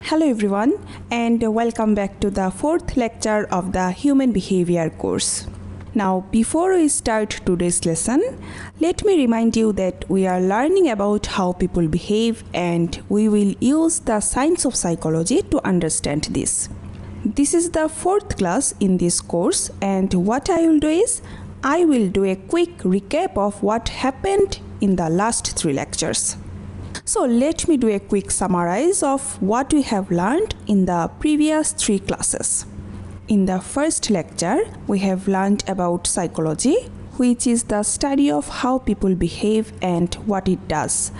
Hello everyone, and welcome back to the fourth lecture of the Human Behavior course. Now, before we start today's lesson, let me remind you that we are learning about how people behave, and we will use the science of psychology to understand this. This is the fourth class in this course, and what I will do is, I will do a quick recap of what happened in the last three lectures. So let me do a quick summarize of what we have learned in the previous three classes. In the first lecture, we have learned about psychology, which is the study of how people behave and what it does.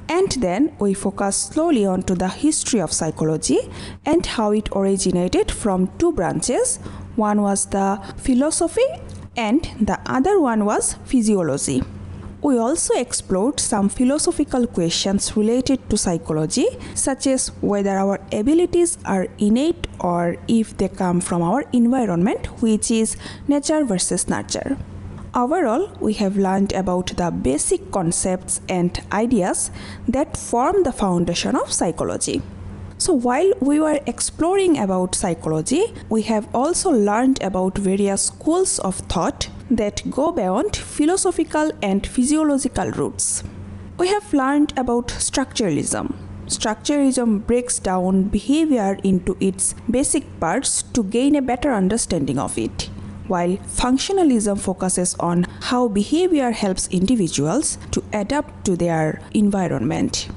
And then we focus slowly onto the history of psychology and how it originated from two branches. One was the philosophy and the other one was physiology. We also explored some philosophical questions related to psychology, such as whether our abilities are innate or if they come from our environment, which is nature versus nurture. Overall, we have learned about the basic concepts and ideas that form the foundation of psychology. So while we were exploring about psychology, we have also learned about various schools of thought that go beyond philosophical and physiological roots. We have learned about structuralism. Structuralism breaks down behavior into its basic parts to gain a better understanding of it, while functionalism focuses on how behavior helps individuals to adapt to their environment.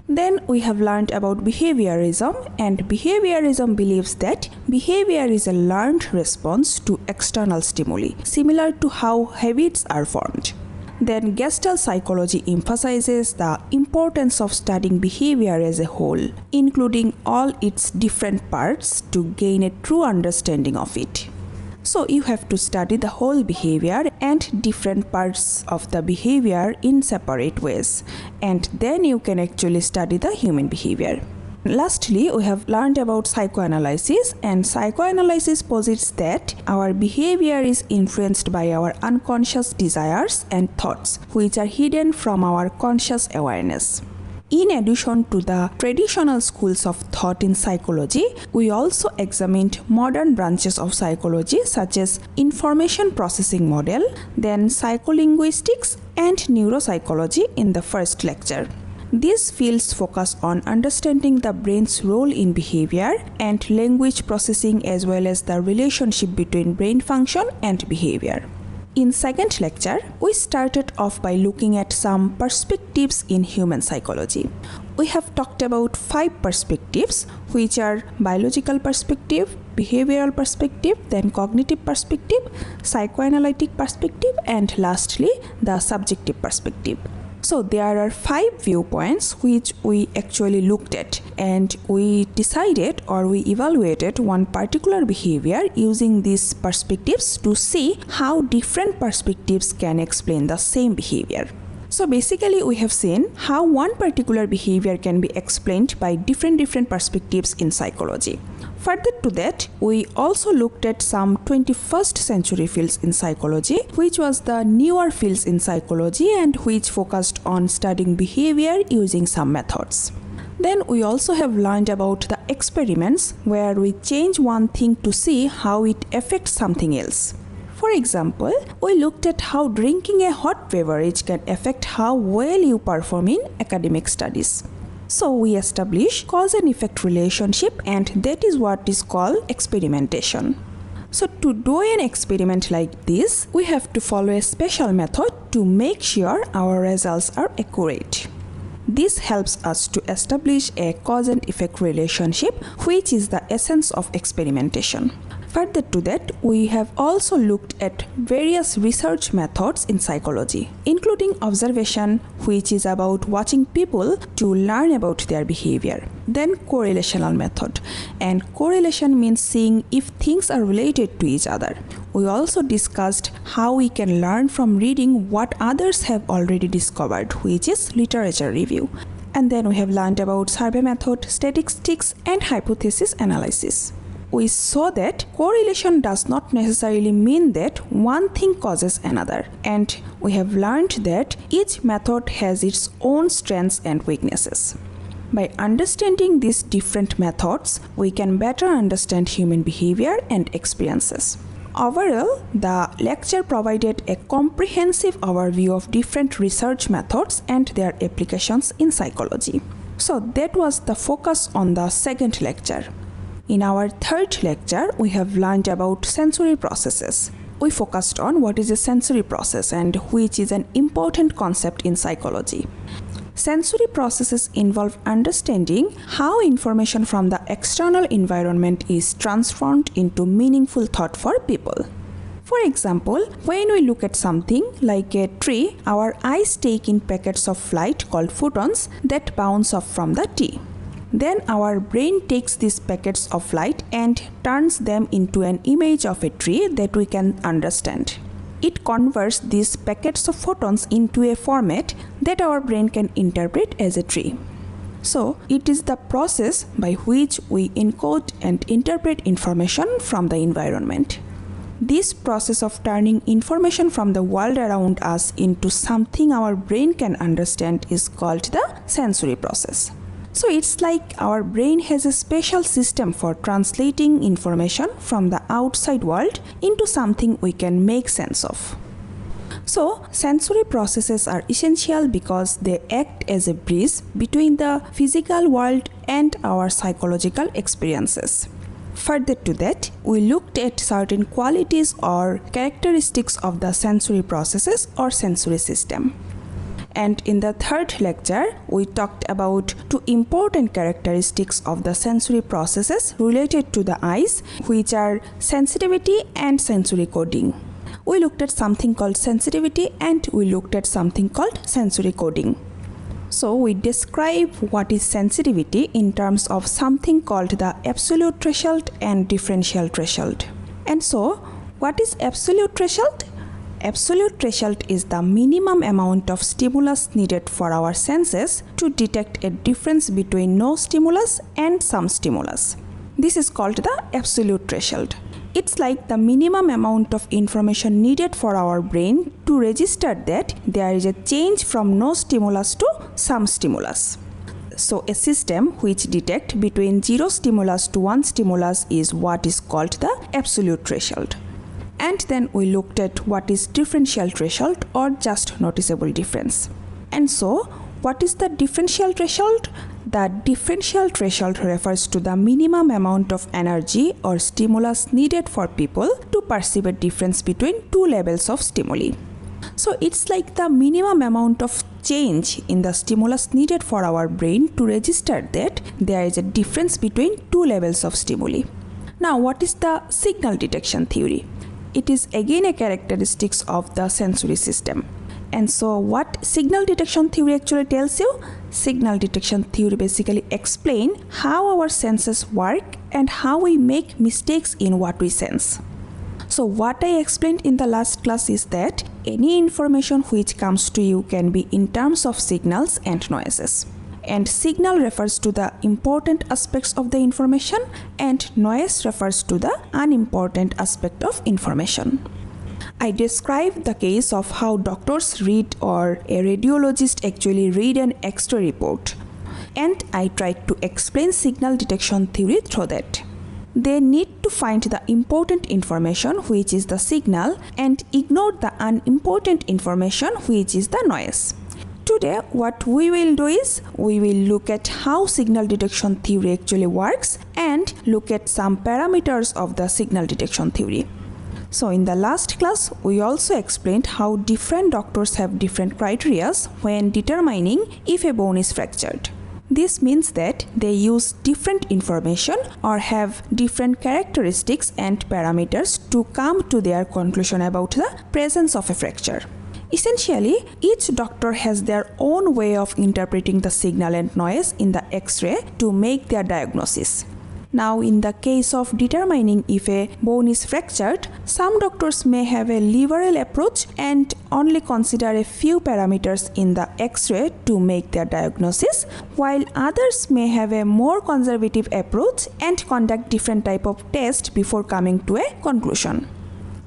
Then we have learned about behaviorism, and behaviorism believes that behavior is a learned response to external stimuli, similar to how habits are formed. Then Gestalt psychology emphasizes the importance of studying behavior as a whole, including all its different parts to gain a true understanding of it. So you have to study the whole behavior and different parts of the behavior in separate ways, and then you can actually study the human behavior. Lastly, we have learned about psychoanalysis, and psychoanalysis posits that our behavior is influenced by our unconscious desires and thoughts, which are hidden from our conscious awareness. In addition to the traditional schools of thought in psychology, we also examined modern branches of psychology such as information processing model, then psycholinguistics and neuropsychology in the first lecture. These fields focus on understanding the brain's role in behavior and language processing, as well as the relationship between brain function and behavior. In second lecture, we started off by looking at some perspectives in human psychology. We have talked about 5 perspectives, which are biological perspective, behavioral perspective, then cognitive perspective, psychoanalytic perspective, and lastly, the subjective perspective. So there are 5 viewpoints which we actually looked at, and we decided or we evaluated one particular behavior using these perspectives to see how different perspectives can explain the same behavior. So basically we have seen how one particular behavior can be explained by different perspectives in psychology. Further to that, we also looked at some 21st century fields in psychology, which was the newer fields in psychology and which focused on studying behavior using some methods. Then we also have learned about the experiments where we change one thing to see how it affects something else. For example, we looked at how drinking a hot beverage can affect how well you perform in academic studies. So we establish cause and effect relationship, and that is what is called experimentation. So to do an experiment like this, we have to follow a special method to make sure our results are accurate. This helps us to establish a cause and effect relationship, which is the essence of experimentation. Further to that, we have also looked at various research methods in psychology, including observation, which is about watching people to learn about their behavior. Then correlational method, and correlation means seeing if things are related to each other. We also discussed how we can learn from reading what others have already discovered, which is literature review. And then we have learned about survey method, statistics, and hypothesis analysis. We saw that correlation does not necessarily mean that one thing causes another, and we have learned that each method has its own strengths and weaknesses. By understanding these different methods, we can better understand human behavior and experiences. Overall, the lecture provided a comprehensive overview of different research methods and their applications in psychology. So that was the focus on the second lecture. In our third lecture, we have learned about sensory processes. We focused on what is a sensory process and which is an important concept in psychology. Sensory processes involve understanding how information from the external environment is transformed into meaningful thought for people. For example, when we look at something like a tree, our eyes take in packets of light called photons that bounce off from the tree. Then our brain takes these packets of light and turns them into an image of a tree that we can understand. It converts these packets of photons into a format that our brain can interpret as a tree. So, it is the process by which we encode and interpret information from the environment. This process of turning information from the world around us into something our brain can understand is called the sensory process. So it's like our brain has a special system for translating information from the outside world into something we can make sense of. So sensory processes are essential because they act as a bridge between the physical world and our psychological experiences. Further to that, we looked at certain qualities or characteristics of the sensory processes or sensory system. And in the third lecture, we talked about two important characteristics of the sensory processes related to the eyes, which are sensitivity and sensory coding. We looked at something called sensitivity and we looked at something called sensory coding. So we describe what is sensitivity in terms of something called the absolute threshold and differential threshold. And so, what is absolute threshold? Absolute threshold is the minimum amount of stimulus needed for our senses to detect a difference between no stimulus and some stimulus. This is called the absolute threshold. It's like the minimum amount of information needed for our brain to register that there is a change from no stimulus to some stimulus. So a system which detects between 0 stimulus to 1 stimulus is what is called the absolute threshold. And then we looked at what is differential threshold or just noticeable difference. And so, what is the differential threshold? The differential threshold refers to the minimum amount of energy or stimulus needed for people to perceive a difference between two levels of stimuli. So, it's like the minimum amount of change in the stimulus needed for our brain to register that there is a difference between two levels of stimuli. Now, what is the signal detection theory? It is again a characteristic of the sensory system. And so what signal detection theory actually tells you? Signal detection theory basically explains how our senses work and how we make mistakes in what we sense. So what I explained in the last class is that any information which comes to you can be in terms of signals and noises. And signal refers to the important aspects of the information and noise refers to the unimportant aspect of information. I described the case of how doctors read or a radiologist actually read an X-ray report, and I tried to explain signal detection theory through that. They need to find the important information, which is the signal, and ignore the unimportant information, which is the noise. Today, what we will do is, we will look at how signal detection theory actually works and look at some parameters of the signal detection theory. So in the last class, we also explained how different doctors have different criteria when determining if a bone is fractured. This means that they use different information or have different characteristics and parameters to come to their conclusion about the presence of a fracture. Essentially, each doctor has their own way of interpreting the signal and noise in the X-ray to make their diagnosis. Now, in the case of determining if a bone is fractured, some doctors may have a liberal approach and only consider a few parameters in the X-ray to make their diagnosis, while others may have a more conservative approach and conduct different type of tests before coming to a conclusion.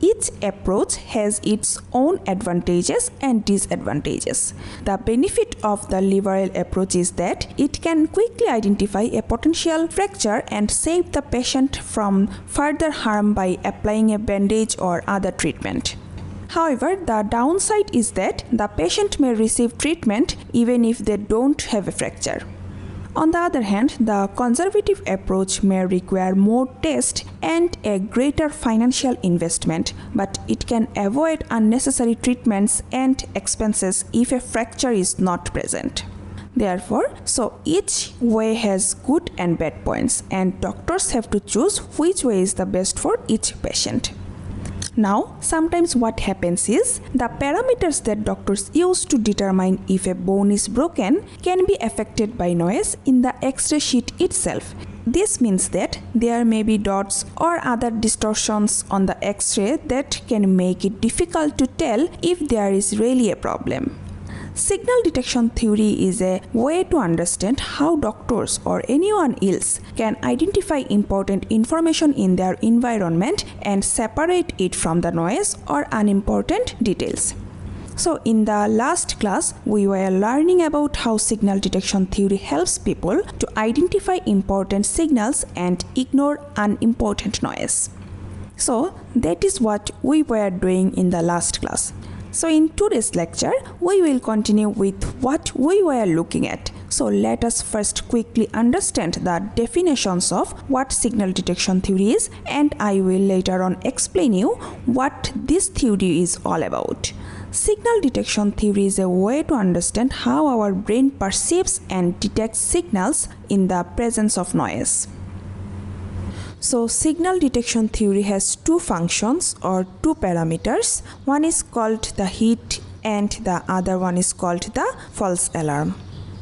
Each approach has its own advantages and disadvantages. The benefit of the liberal approach is that it can quickly identify a potential fracture and save the patient from further harm by applying a bandage or other treatment. However, the downside is that the patient may receive treatment even if they don't have a fracture. On the other hand, the conservative approach may require more tests and a greater financial investment, but it can avoid unnecessary treatments and expenses if a fracture is not present. Therefore, each way has good and bad points, and doctors have to choose which way is the best for each patient. Now, sometimes what happens is the parameters that doctors use to determine if a bone is broken can be affected by noise in the X-ray sheet itself. This means that there may be dots or other distortions on the X-ray that can make it difficult to tell if there is really a problem. Signal detection theory is a way to understand how doctors or anyone else can identify important information in their environment and separate it from the noise or unimportant details. So in the last class, we were learning about how signal detection theory helps people to identify important signals and ignore unimportant noise. So that is what we were doing in the last class. So in today's lecture, we will continue with what we were looking at. So let us first quickly understand the definitions of what signal detection theory is, and I will later on explain you what this theory is all about. Signal detection theory is a way to understand how our brain perceives and detects signals in the presence of noise. So signal detection theory has two functions or two parameters. One is called the hit and the other one is called the false alarm.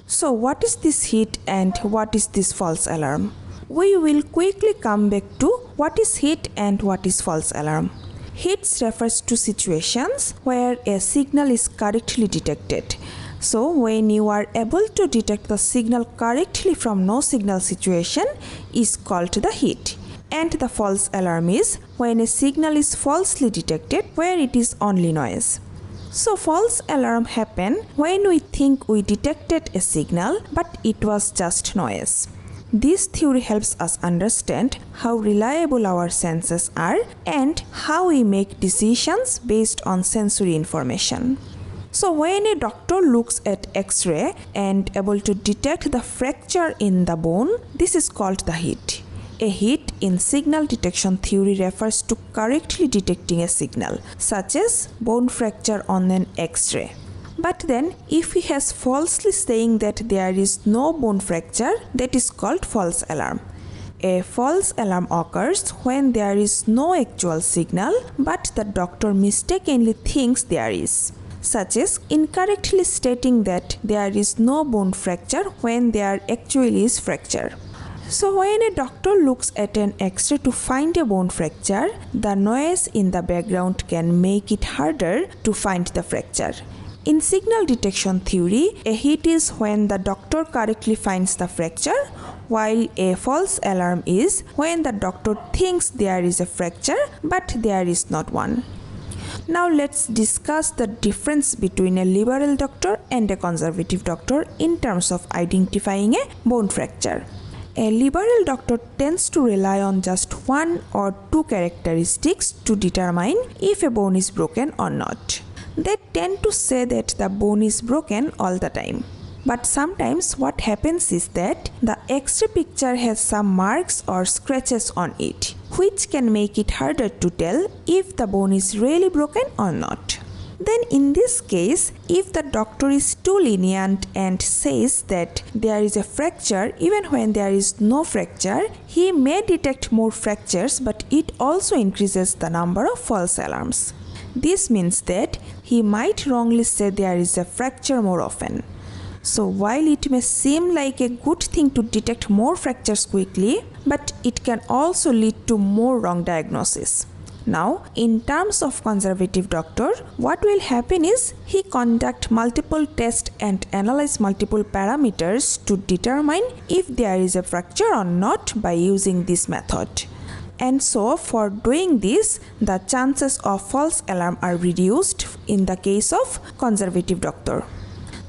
So what is this hit and what is this false alarm? We will quickly come back to what is hit and what is false alarm. Hits refers to situations where a signal is correctly detected. So when you are able to detect the signal correctly from no signal situation is called the hit. And the false alarm is when a signal is falsely detected where it is only noise. So false alarm happen when we think we detected a signal but it was just noise. This theory helps us understand how reliable our senses are and how we make decisions based on sensory information. So when a doctor looks at X-ray and able to detect the fracture in the bone, this is called the hit. A hit in signal detection theory refers to correctly detecting a signal, such as bone fracture on an X-ray. But then, if he has falsely saying that there is no bone fracture, that is called false alarm. A false alarm occurs when there is no actual signal, but the doctor mistakenly thinks there is, such as incorrectly stating that there is no bone fracture when there actually is fracture. So when a doctor looks at an X-ray to find a bone fracture, the noise in the background can make it harder to find the fracture. In signal detection theory, a hit is when the doctor correctly finds the fracture, while a false alarm is when the doctor thinks there is a fracture but there is not one. Now let's discuss the difference between a liberal doctor and a conservative doctor in terms of identifying a bone fracture. A liberal doctor tends to rely on just one or two characteristics to determine if a bone is broken or not. They tend to say that the bone is broken all the time. But sometimes what happens is that the X-ray picture has some marks or scratches on it, which can make it harder to tell if the bone is really broken or not. Then in this case, if the doctor is too lenient and says that there is a fracture even when there is no fracture, he may detect more fractures, but it also increases the number of false alarms. This means that he might wrongly say there is a fracture more often. So while it may seem like a good thing to detect more fractures quickly, but it can also lead to more wrong diagnosis. Now, in terms of conservative doctor, what will happen is he conduct multiple tests and analyze multiple parameters to determine if there is a fracture or not by using this method. And so for doing this, the chances of false alarm are reduced in the case of conservative doctor.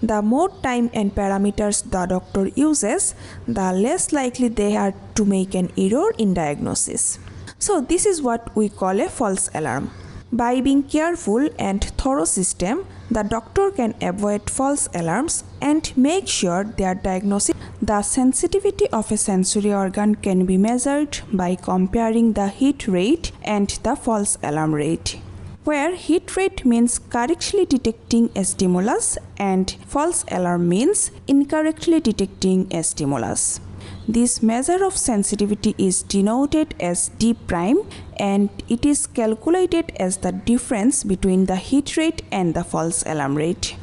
The more time and parameters the doctor uses, the less likely they are to make an error in diagnosis. So this is what we call a false alarm. By being careful and thorough system, the doctor can avoid false alarms and make sure their diagnosis. The sensitivity of a sensory organ can be measured by comparing the hit rate and the false alarm rate, where hit rate means correctly detecting a stimulus and false alarm means incorrectly detecting a stimulus. This measure of sensitivity is denoted as D prime and it is calculated as the difference between the hit rate and the false alarm rate.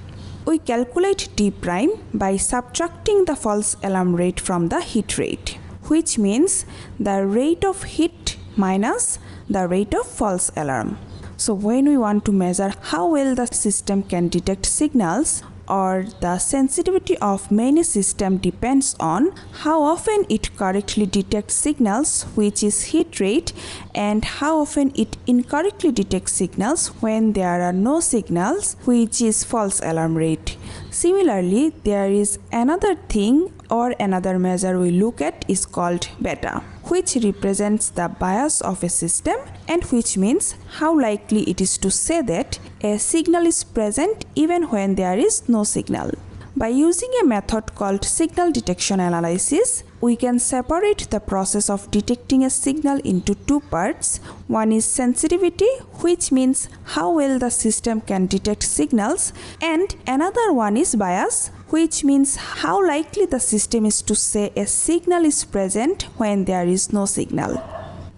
We calculate D prime by subtracting the false alarm rate from the hit rate, which means the rate of hit minus the rate of false alarm. So when we want to measure how well the system can detect signals, or the sensitivity of many systems depends on how often it correctly detects signals, which is hit rate, and how often it incorrectly detects signals when there are no signals, which is false alarm rate. Similarly, there is another thing or another measure we look at is called beta, which represents the bias of a system and which means how likely it is to say that a signal is present even when there is no signal. By using a method called signal detection analysis, we can separate the process of detecting a signal into two parts. One is sensitivity, which means how well the system can detect signals, and another one is bias, which means how likely the system is to say a signal is present when there is no signal.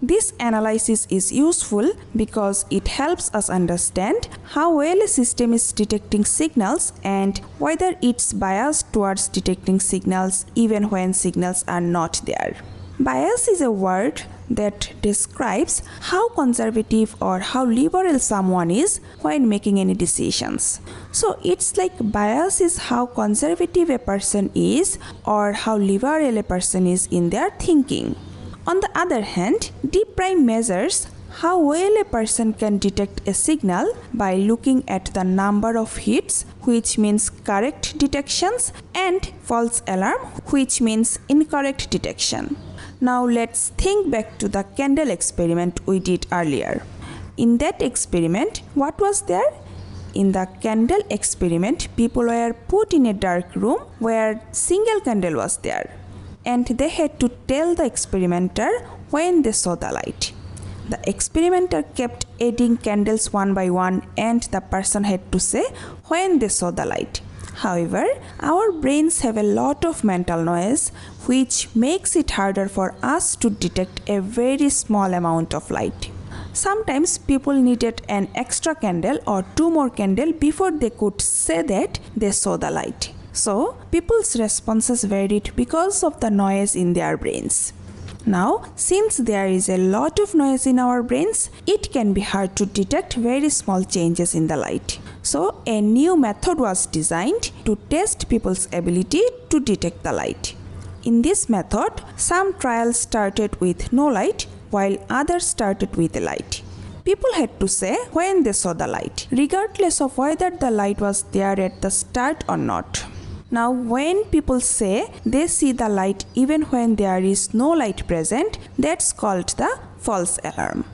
This analysis is useful because it helps us understand how well a system is detecting signals and whether it's biased towards detecting signals even when signals are not there. Bias is a word that describes how conservative or how liberal someone is when making any decisions. So it's like bias is how conservative a person is or how liberal a person is in their thinking. On the other hand, D prime measures how well a person can detect a signal by looking at the number of hits, which means correct detections, and false alarm, which means incorrect detection. Now let's think back to the candle experiment we did earlier. In that experiment, what was there? In the candle experiment, people were put in a dark room where single candle was there, and they had to tell the experimenter when they saw the light. The experimenter kept adding candles one by one and the person had to say when they saw the light. However, our brains have a lot of mental noise which makes it harder for us to detect a very small amount of light. Sometimes people needed an extra candle or two more candles before they could say that they saw the light. So, people's responses varied because of the noise in their brains. Now, since there is a lot of noise in our brains, it can be hard to detect very small changes in the light. So, a new method was designed to test people's ability to detect the light. In this method, some trials started with no light, while others started with a light. People had to say when they saw the light, regardless of whether the light was there at the start or not. Now, when people say they see the light even when there is no light present, that's called the false alarm.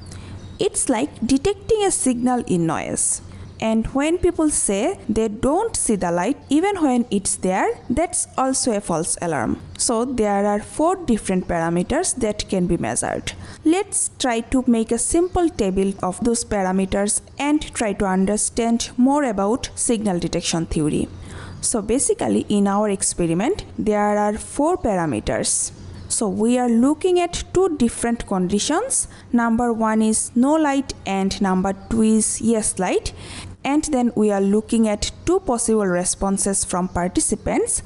It's like detecting a signal in noise. And when people say they don't see the light even when it's there, that's also a false alarm. So there are 4 different parameters that can be measured. Let's try to make a simple table of those parameters and try to understand more about signal detection theory. So basically in our experiment there are 4 parameters. So we are looking at 2 different conditions. Number 1 is no light and number 2 is yes light. And then we are looking at 2 possible responses from participants,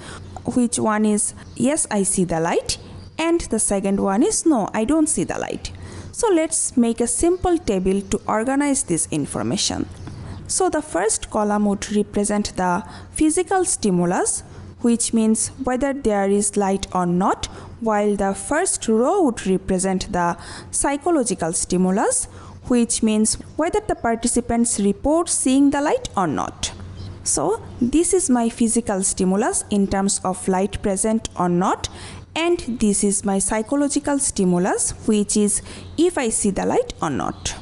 which one is yes I see the light and the second one is no I don't see the light. So let's make a simple table to organize this information. So the first column would represent the physical stimulus, which means whether there is light or not, while the first row would represent the psychological stimulus, which means whether the participants report seeing the light or not. So this is my physical stimulus in terms of light present or not, and this is my psychological stimulus, which is if I see the light or not.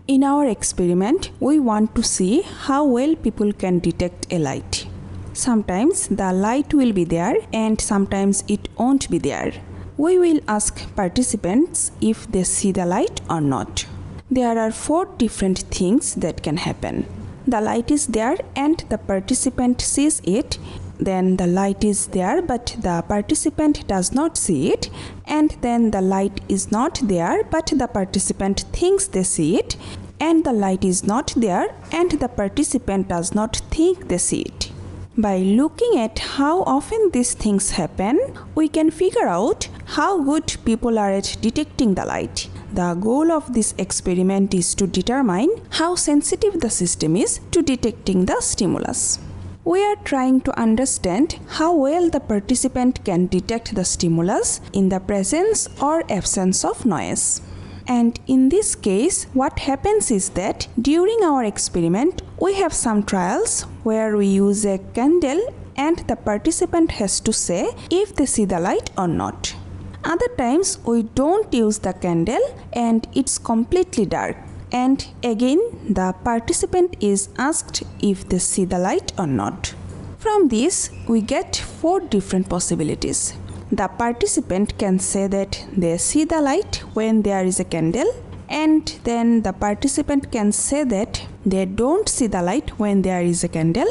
In our experiment, we want to see how well people can detect a light. Sometimes the light will be there and sometimes it won't be there. We will ask participants if they see the light or not. There are 4 different things that can happen. The light is there and the participant sees it. Then the light is there but the participant does not see it, and then the light is not there but the participant thinks they see it, and the light is not there and the participant does not think they see it. By looking at how often these things happen, we can figure out how good people are at detecting the light. The goal of this experiment is to determine how sensitive the system is to detecting the stimulus. We are trying to understand how well the participant can detect the stimulus in the presence or absence of noise. And in this case, what happens is that during our experiment, we have some trials where we use a candle and the participant has to say if they see the light or not. Other times, we don't use the candle and it's completely dark. And again, the participant is asked if they see the light or not. From this, we get 4 different possibilities. The participant can say that they see the light when there is a candle, and then the participant can say that they don't see the light when there is a candle,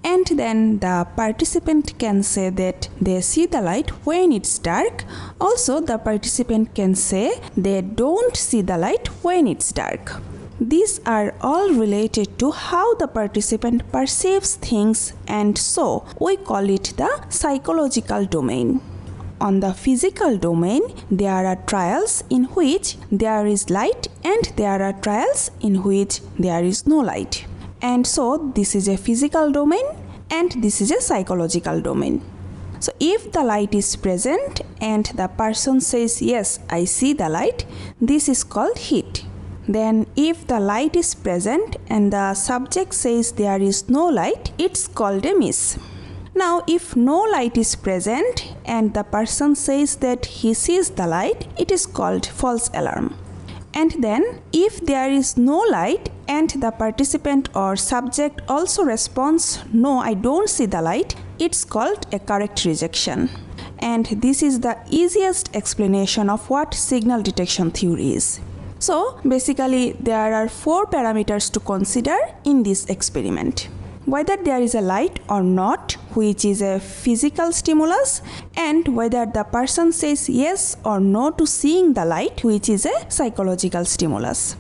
and then the participant can say that they see the light when it's dark. Also, the participant can say they don't see the light when it's dark. These are all related to how the participant perceives things, and so we call it the psychological domain. On the physical domain, there are trials in which there is light and there are trials in which there is no light. And so this is a physical domain and this is a psychological domain. So if the light is present and the person says, yes, I see the light, this is called heat. Then if the light is present and the subject says there is no light, it's called a miss. Now if no light is present and the person says that he sees the light, it is called false alarm. And then if there is no light and the participant or subject also responds, no, I don't see the light, it's called a correct rejection. And this is the easiest explanation of what signal detection theory is. So basically there are 4 parameters to consider in this experiment. Whether there is a light or not, which is a physical stimulus, and whether the person says yes or no to seeing the light, which is a psychological stimulus.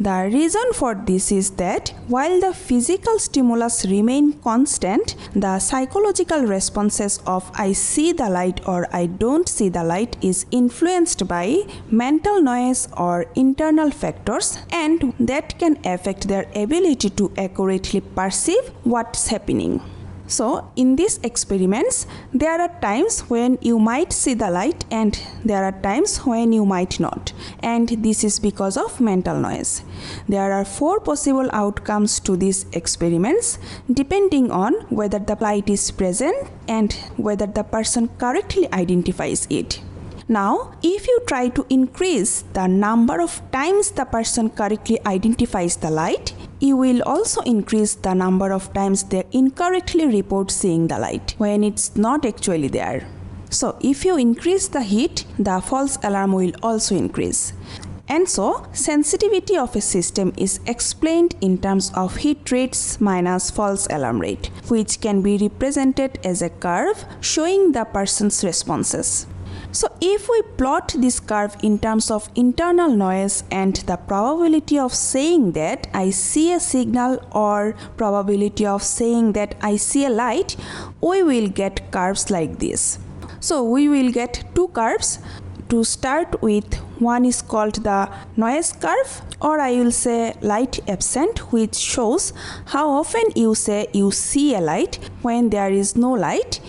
The reason for this is that while the physical stimulus remain constant, the psychological responses of I see the light or I don't see the light is influenced by mental noise or internal factors, and that can affect their ability to accurately perceive what's happening. So in these experiments, there are times when you might see the light and there are times when you might not, and this is because of mental noise. There are 4 possible outcomes to these experiments depending on whether the light is present and whether the person correctly identifies it. Now, if you try to increase the number of times the person correctly identifies the light, you will also increase the number of times they incorrectly report seeing the light when it's not actually there. So, if you increase the heat, the false alarm will also increase. And so, sensitivity of a system is explained in terms of heat rates minus false alarm rate, which can be represented as a curve showing the person's responses. So if we plot this curve in terms of internal noise and the probability of saying that I see a signal or probability of saying that I see a light, we will get curves like this. So we will get 2 curves. To start with, one is called the noise curve, or I will say light absent, which shows how often you say you see a light when there is no light.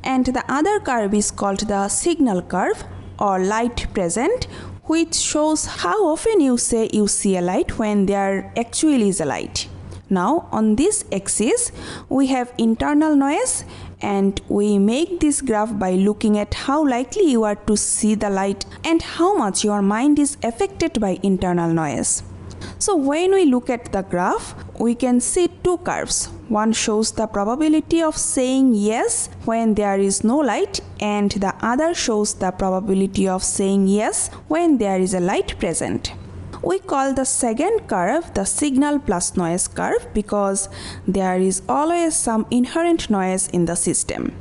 and the other curve is called the signal curve or light present, which shows how often you say you see a light when there actually is a light. Now on this axis we have internal noise, and we make this graph by looking at how likely you are to see the light and how much your mind is affected by internal noise. So when we look at the graph, we can see two curves. One shows the probability of saying yes when there is no light, and the other shows the probability of saying yes when there is a light present. We call the second curve the signal plus noise curve because there is always some inherent noise in the system.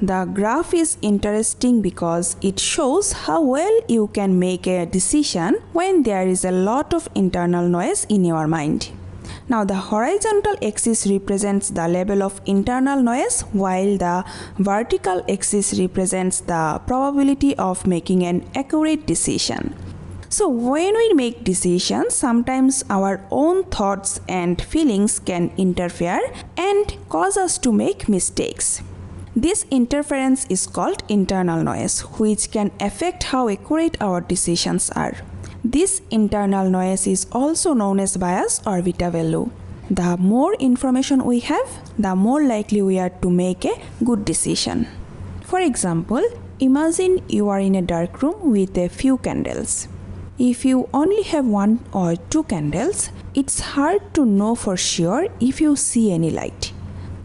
The graph is interesting because it shows how well you can make a decision when there is a lot of internal noise in your mind. Now the horizontal axis represents the level of internal noise, while the vertical axis represents the probability of making an accurate decision. So when we make decisions, sometimes our own thoughts and feelings can interfere and cause us to make mistakes. This interference is called internal noise, which can affect how accurate our decisions are. This internal noise is also known as bias or beta value. The more information we have, the more likely we are to make a good decision. For example, imagine you are in a dark room with a few candles. If you only have 1 or 2 candles, it's hard to know for sure if you see any light.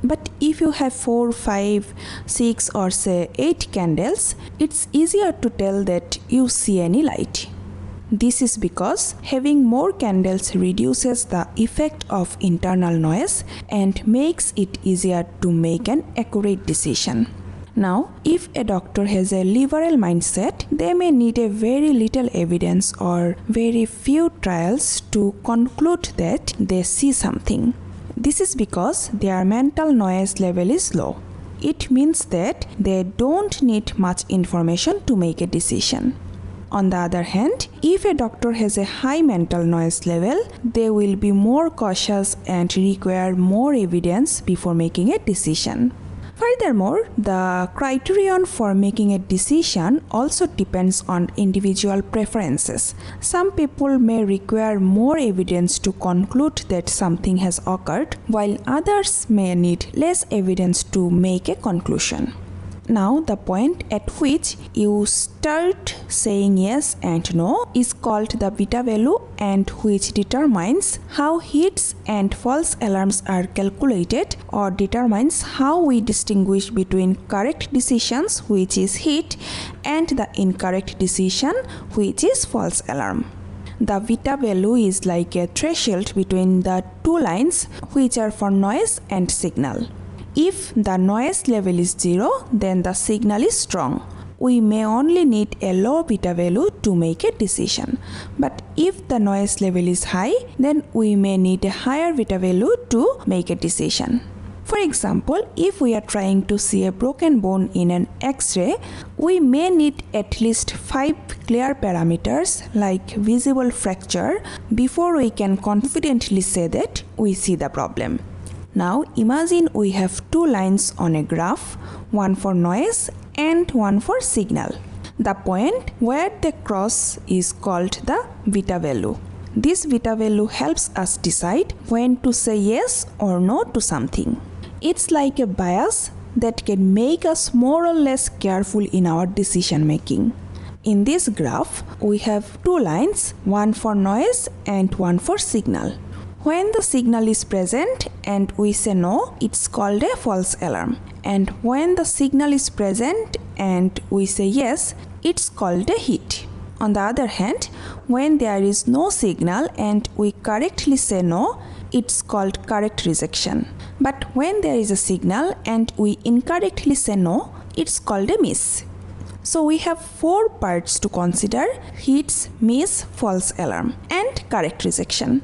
But if you have 4, 5, 6 or say 8 candles, it's easier to tell that you see any light. This is because having more candles reduces the effect of internal noise and makes it easier to make an accurate decision. Now, if a doctor has a liberal mindset, they may need a very little evidence or very few trials to conclude that they see something. This is because their mental noise level is low. It means that they don't need much information to make a decision. On the other hand, if a doctor has a high mental noise level, they will be more cautious and require more evidence before making a decision. Furthermore, the criterion for making a decision also depends on individual preferences. Some people may require more evidence to conclude that something has occurred, while others may need less evidence to make a conclusion. Now, the point at which you start saying yes and no is called the beta value, and which determines how hits and false alarms are calculated, or determines how we distinguish between correct decisions, which is hit, and the incorrect decision, which is false alarm. The beta value is like a threshold between the two lines, which are for noise and signal. If the noise level is 0, then the signal is strong. We may only need a low beta value to make a decision. But if the noise level is high, then we may need a higher beta value to make a decision. For example, if we are trying to see a broken bone in an X-ray, we may need at least 5 clear parameters like visible fracture before we can confidently say that we see the problem. Now imagine we have two lines on a graph, one for noise and one for signal. The point where they cross is called the beta value. This beta value helps us decide when to say yes or no to something. It's like a bias that can make us more or less careful in our decision making. In this graph, we have two lines, one for noise and one for signal. When the signal is present and we say no, it's called a false alarm. And when the signal is present and we say yes, it's called a hit. On the other hand, when there is no signal and we correctly say no, it's called correct rejection. But when there is a signal and we incorrectly say no, it's called a miss. So we have 4 parts to consider: hits, miss, false alarm, and correct rejection.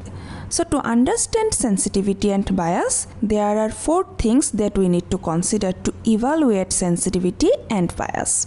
So to understand sensitivity and bias, there are 4 things that we need to consider to evaluate sensitivity and bias.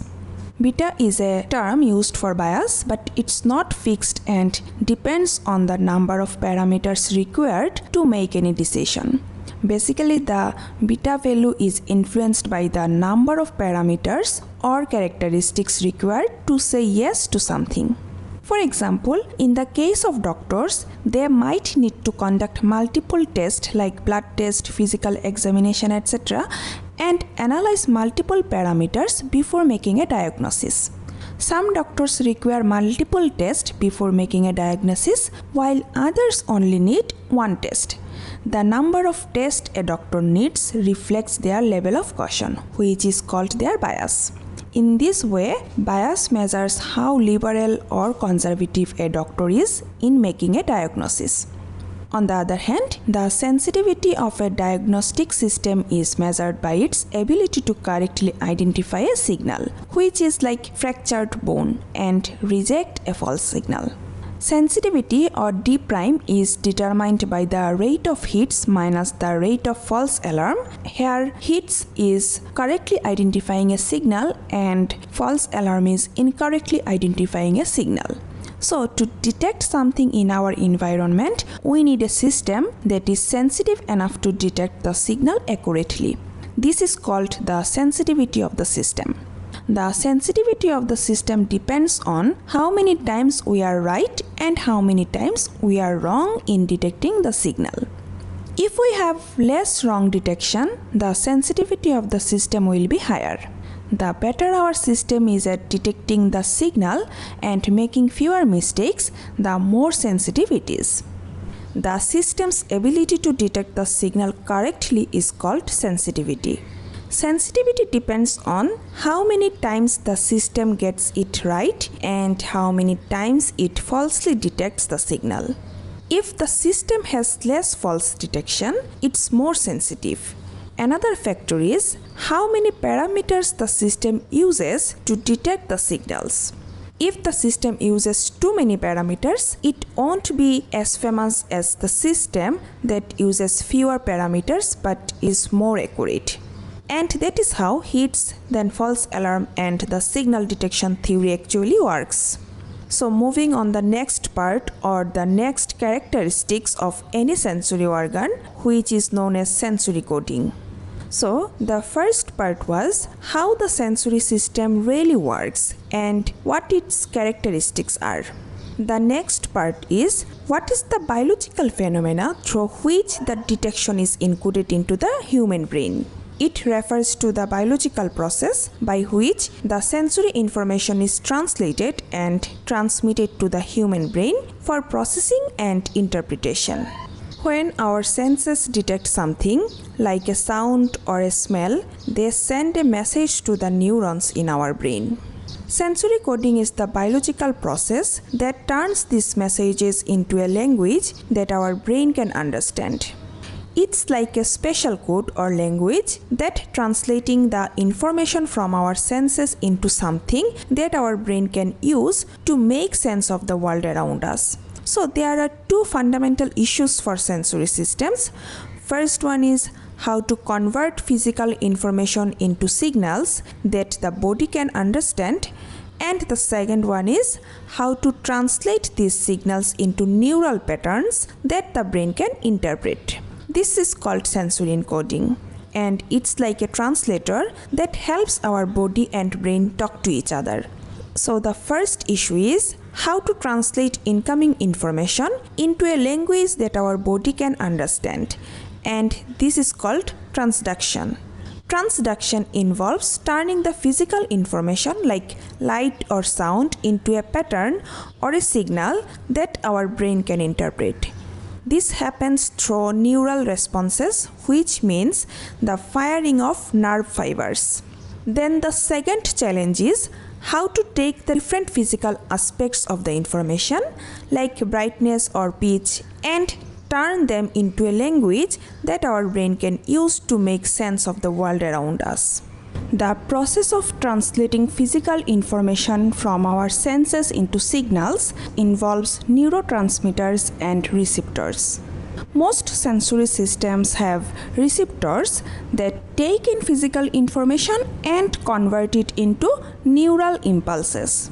Beta is a term used for bias, but it's not fixed and depends on the number of parameters required to make any decision. Basically, the beta value is influenced by the number of parameters or characteristics required to say yes to something. For example, in the case of doctors, they might need to conduct multiple tests like blood test, physical examination, etc., and analyze multiple parameters before making a diagnosis. Some doctors require multiple tests before making a diagnosis, while others only need one test. The number of tests a doctor needs reflects their level of caution, which is called their bias. In this way, bias measures how liberal or conservative a doctor is in making a diagnosis. On the other hand, the sensitivity of a diagnostic system is measured by its ability to correctly identify a signal, which is like fractured bone, and reject a false signal. Sensitivity or D prime is determined by the rate of hits minus the rate of false alarm. Here, hits is correctly identifying a signal and false alarm is incorrectly identifying a signal. So, to detect something in our environment, we need a system that is sensitive enough to detect the signal accurately. This is called the sensitivity of the system. The sensitivity of the system depends on how many times we are right and how many times we are wrong in detecting the signal. If we have less wrong detection, the sensitivity of the system will be higher. The better our system is at detecting the signal and making fewer mistakes, the more sensitive it is. The system's ability to detect the signal correctly is called sensitivity. Sensitivity depends on how many times the system gets it right and how many times it falsely detects the signal. If the system has less false detection, it's more sensitive. Another factor is how many parameters the system uses to detect the signals. If the system uses too many parameters, it won't be as famous as the system that uses fewer parameters but is more accurate. And that is how hits, then false alarm, and the signal detection theory actually works. So moving on the next part or the next characteristics of any sensory organ, which is known as sensory coding. So the first part was how the sensory system really works and what its characteristics are. The next part is what is the biological phenomena through which the detection is encoded into the human brain. It refers to the biological process by which the sensory information is translated and transmitted to the human brain for processing and interpretation. When our senses detect something like a sound or a smell, they send a message to the neurons in our brain. Sensory coding is the biological process that turns these messages into a language that our brain can understand. It's like a special code or language that translating the information from our senses into something that our brain can use to make sense of the world around us. So there are two fundamental issues for sensory systems. First one is how to convert physical information into signals that the body can understand, and the second one is how to translate these signals into neural patterns that the brain can interpret. This is called sensory encoding, and it's like a translator that helps our body and brain talk to each other. So the first issue is how to translate incoming information into a language that our body can understand, and this is called transduction. Transduction involves turning the physical information like light or sound into a pattern or a signal that our brain can interpret. This happens through neural responses, which means the firing of nerve fibers. Then the second challenge is how to take the different physical aspects of the information like brightness or pitch and turn them into a language that our brain can use to make sense of the world around us. The process of translating physical information from our senses into signals involves neurotransmitters and receptors. Most sensory systems have receptors that take in physical information and convert it into neural impulses.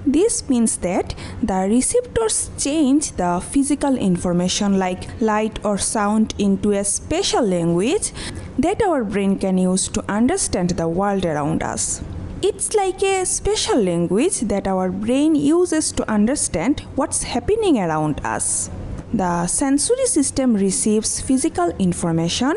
This means that the receptors change the physical information like light or sound into a special language that our brain can use to understand the world around us. It's like a special language that our brain uses to understand what's happening around us. The sensory system receives physical information,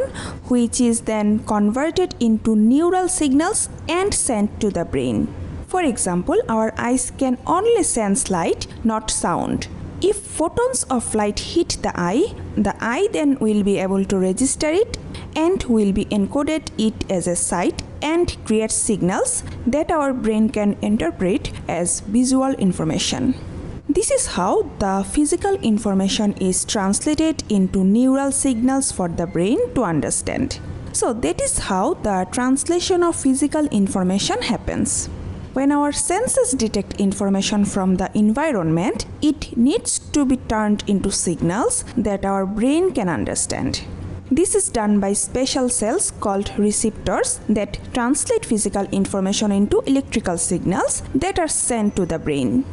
which is then converted into neural signals and sent to the brain. For example, our eyes can only sense light, not sound. If photons of light hit the eye then will be able to register it and will be encoded it as a sight and create signals that our brain can interpret as visual information. This is how the physical information is translated into neural signals for the brain to understand. So that is how the translation of physical information happens. When our senses detect information from the environment, it needs to be turned into signals that our brain can understand. This is done by special cells called receptors that translate physical information into electrical signals that are sent to the brain.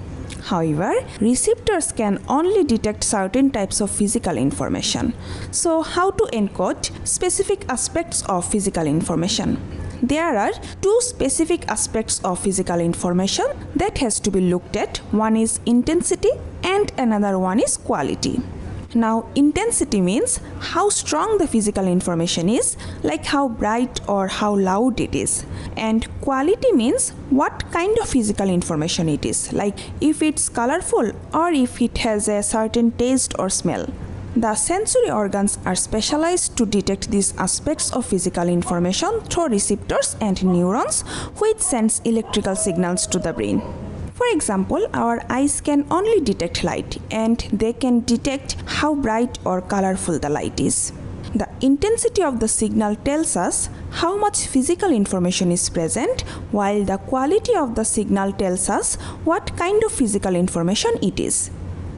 However, receptors can only detect certain types of physical information. So, how to encode specific aspects of physical information? There are two specific aspects of physical information that has to be looked at. One is intensity and another one is quality. Now, intensity means how strong the physical information is, like how bright or how loud it is. And quality means what kind of physical information it is, like if it's colorful or if it has a certain taste or smell. The sensory organs are specialized to detect these aspects of physical information through receptors and neurons, which sends electrical signals to the brain. For example, our eyes can only detect light and they can detect how bright or colorful the light is. The intensity of the signal tells us how much physical information is present, while the quality of the signal tells us what kind of physical information it is.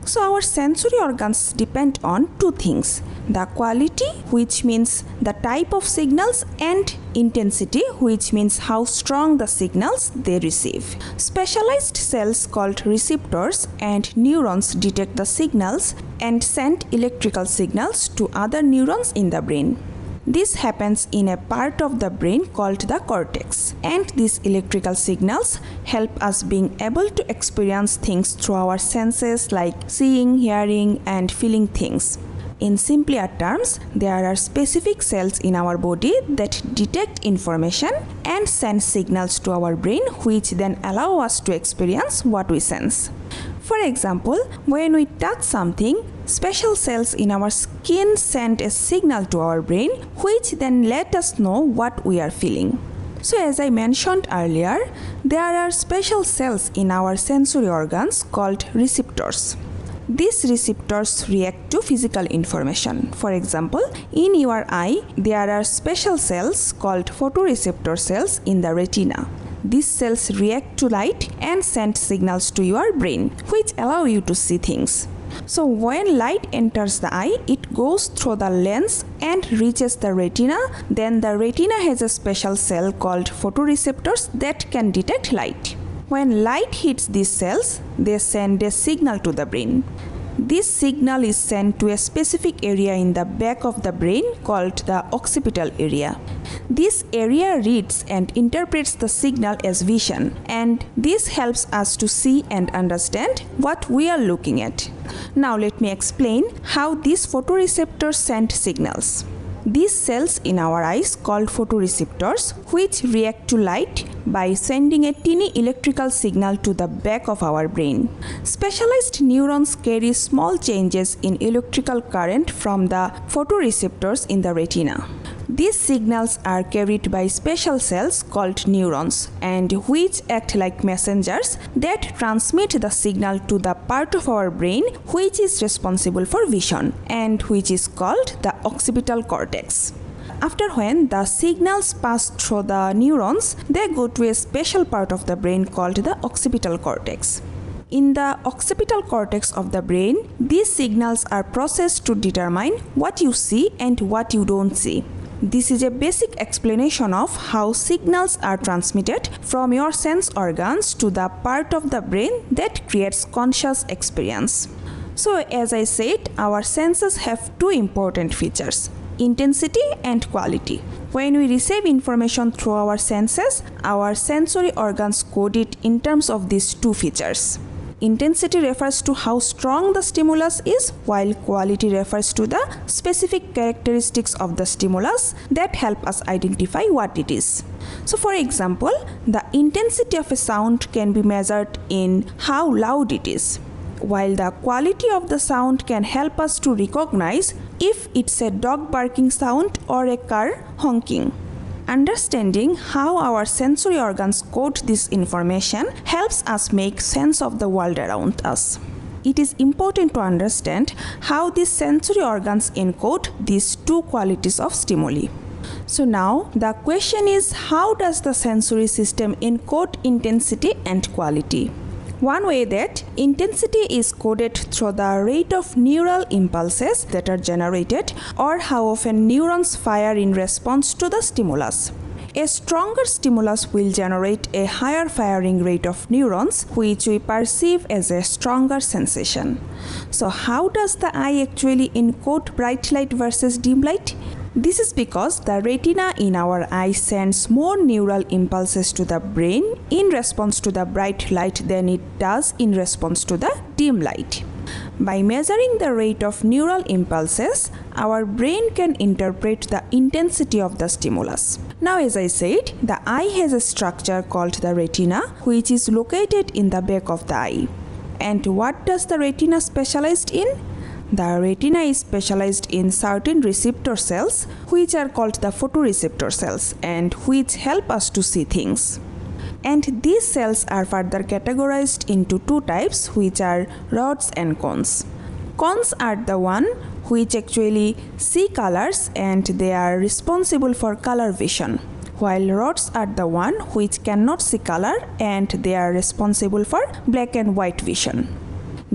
So our sensory organs depend on two things: the quality, which means the type of signals, and intensity, which means how strong the signals they receive. Specialized cells called receptors and neurons detect the signals and send electrical signals to other neurons in the brain. This happens in a part of the brain called the cortex, and these electrical signals help us being able to experience things through our senses like seeing, hearing, and feeling things. In simpler terms, there are specific cells in our body that detect information and send signals to our brain, which then allow us to experience what we sense. For example, when we touch something, special cells in our skin send a signal to our brain, which then let us know what we are feeling. So as I mentioned earlier, there are special cells in our sensory organs called receptors. These receptors react to physical information. For example, in your eye, there are special cells called photoreceptor cells in the retina. These cells react to light and send signals to your brain, which allow you to see things. So when light enters the eye, it goes through the lens and reaches the retina. Then the retina has a special cell called photoreceptors that can detect light. When light hits these cells, they send a signal to the brain. This signal is sent to a specific area in the back of the brain called the occipital area. This area reads and interprets the signal as vision, and this helps us to see and understand what we are looking at. Now let me explain how these photoreceptors send signals. These cells in our eyes called photoreceptors, which react to light by sending a teeny electrical signal to the back of our brain. Specialized neurons carry small changes in electrical current from the photoreceptors in the retina. These signals are carried by special cells called neurons, and which act like messengers that transmit the signal to the part of our brain which is responsible for vision and which is called the occipital cortex. After when the signals pass through the neurons, they go to a special part of the brain called the occipital cortex. In the occipital cortex of the brain, these signals are processed to determine what you see and what you don't see. This is a basic explanation of how signals are transmitted from your sense organs to the part of the brain that creates conscious experience. So, as I said, our senses have two important features: intensity and quality. When we receive information through our senses, our sensory organs code it in terms of these two features. Intensity refers to how strong the stimulus is, while quality refers to the specific characteristics of the stimulus that help us identify what it is. So, for example, the intensity of a sound can be measured in how loud it is, while the quality of the sound can help us to recognize if it's a dog barking sound or a car honking. Understanding how our sensory organs code this information helps us make sense of the world around us. It is important to understand how these sensory organs encode these two qualities of stimuli. So now the question is, how does the sensory system encode intensity and quality? One way that intensity is coded through the rate of neural impulses that are generated or how often neurons fire in response to the stimulus. A stronger stimulus will generate a higher firing rate of neurons, which we perceive as a stronger sensation. So how does the eye actually encode bright light versus dim light? This is because the retina in our eye sends more neural impulses to the brain in response to the bright light than it does in response to the dim light. By measuring the rate of neural impulses, our brain can interpret the intensity of the stimulus. Now, as I said, the eye has a structure called the retina, which is located in the back of the eye. And what does the retina specialize in? The retina is specialized in certain receptor cells, which are called the photoreceptor cells and which help us to see things. And these cells are further categorized into two types, which are rods and cones. Cones are the one which actually see colors and they are responsible for color vision, while rods are the one which cannot see color and they are responsible for black and white vision.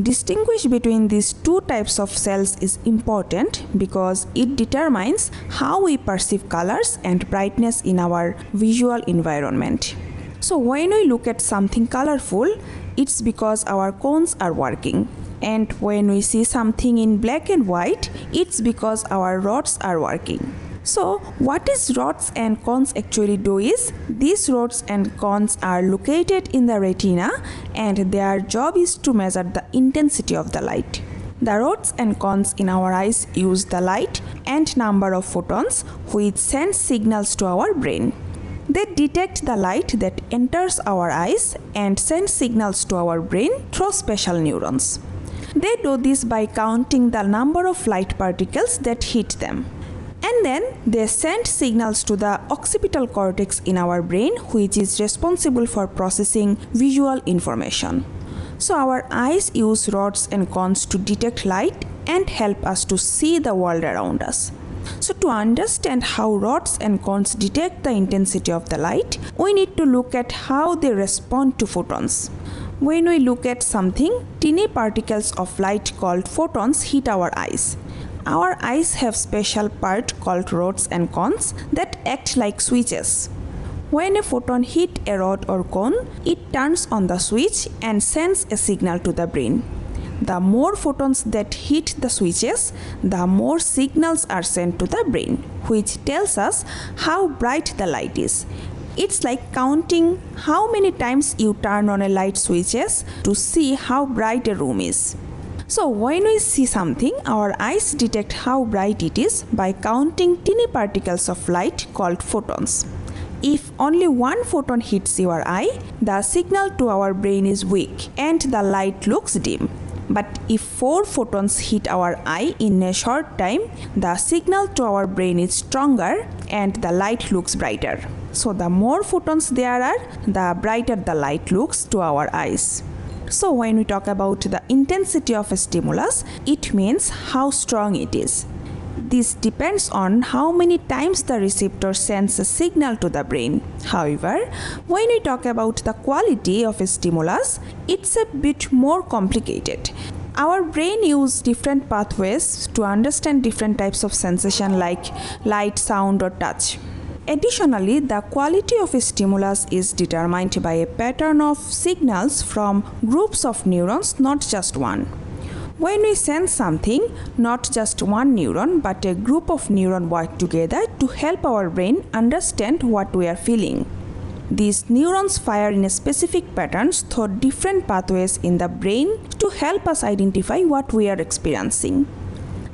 Distinguish between these two types of cells is important because it determines how we perceive colors and brightness in our visual environment. So when we look at something colorful, it's because our cones are working. And when we see something in black and white, it's because our rods are working. So what these rods and cones actually do is, these rods and cones are located in the retina and their job is to measure the intensity of the light. The rods and cones in our eyes use the light and number of photons which send signals to our brain. They detect the light that enters our eyes and send signals to our brain through special neurons. They do this by counting the number of light particles that hit them. And then they send signals to the occipital cortex in our brain, which is responsible for processing visual information. So our eyes use rods and cones to detect light and help us to see the world around us. So to understand how rods and cones detect the intensity of the light, we need to look at how they respond to photons. When we look at something, tiny particles of light called photons hit our eyes. Our eyes have special part called rods and cones that act like switches. When a photon hits a rod or cone, it turns on the switch and sends a signal to the brain. The more photons that hit the switches, the more signals are sent to the brain, which tells us how bright the light is. It's like counting how many times you turn on a light switches to see how bright a room is. So when we see something, our eyes detect how bright it is by counting tiny particles of light called photons. If only one photon hits your eye, the signal to our brain is weak and the light looks dim. But if 4 photons hit our eye in a short time, the signal to our brain is stronger and the light looks brighter. So the more photons there are, the brighter the light looks to our eyes. So when we talk about the intensity of a stimulus, it means how strong it is. This depends on how many times the receptor sends a signal to the brain. However, when we talk about the quality of a stimulus, it's a bit more complicated. Our brain uses different pathways to understand different types of sensation like light, sound or touch. Additionally, the quality of a stimulus is determined by a pattern of signals from groups of neurons, not just one. When we sense something, not just one neuron but a group of neurons work together to help our brain understand what we are feeling. These neurons fire in specific patterns through different pathways in the brain to help us identify what we are experiencing.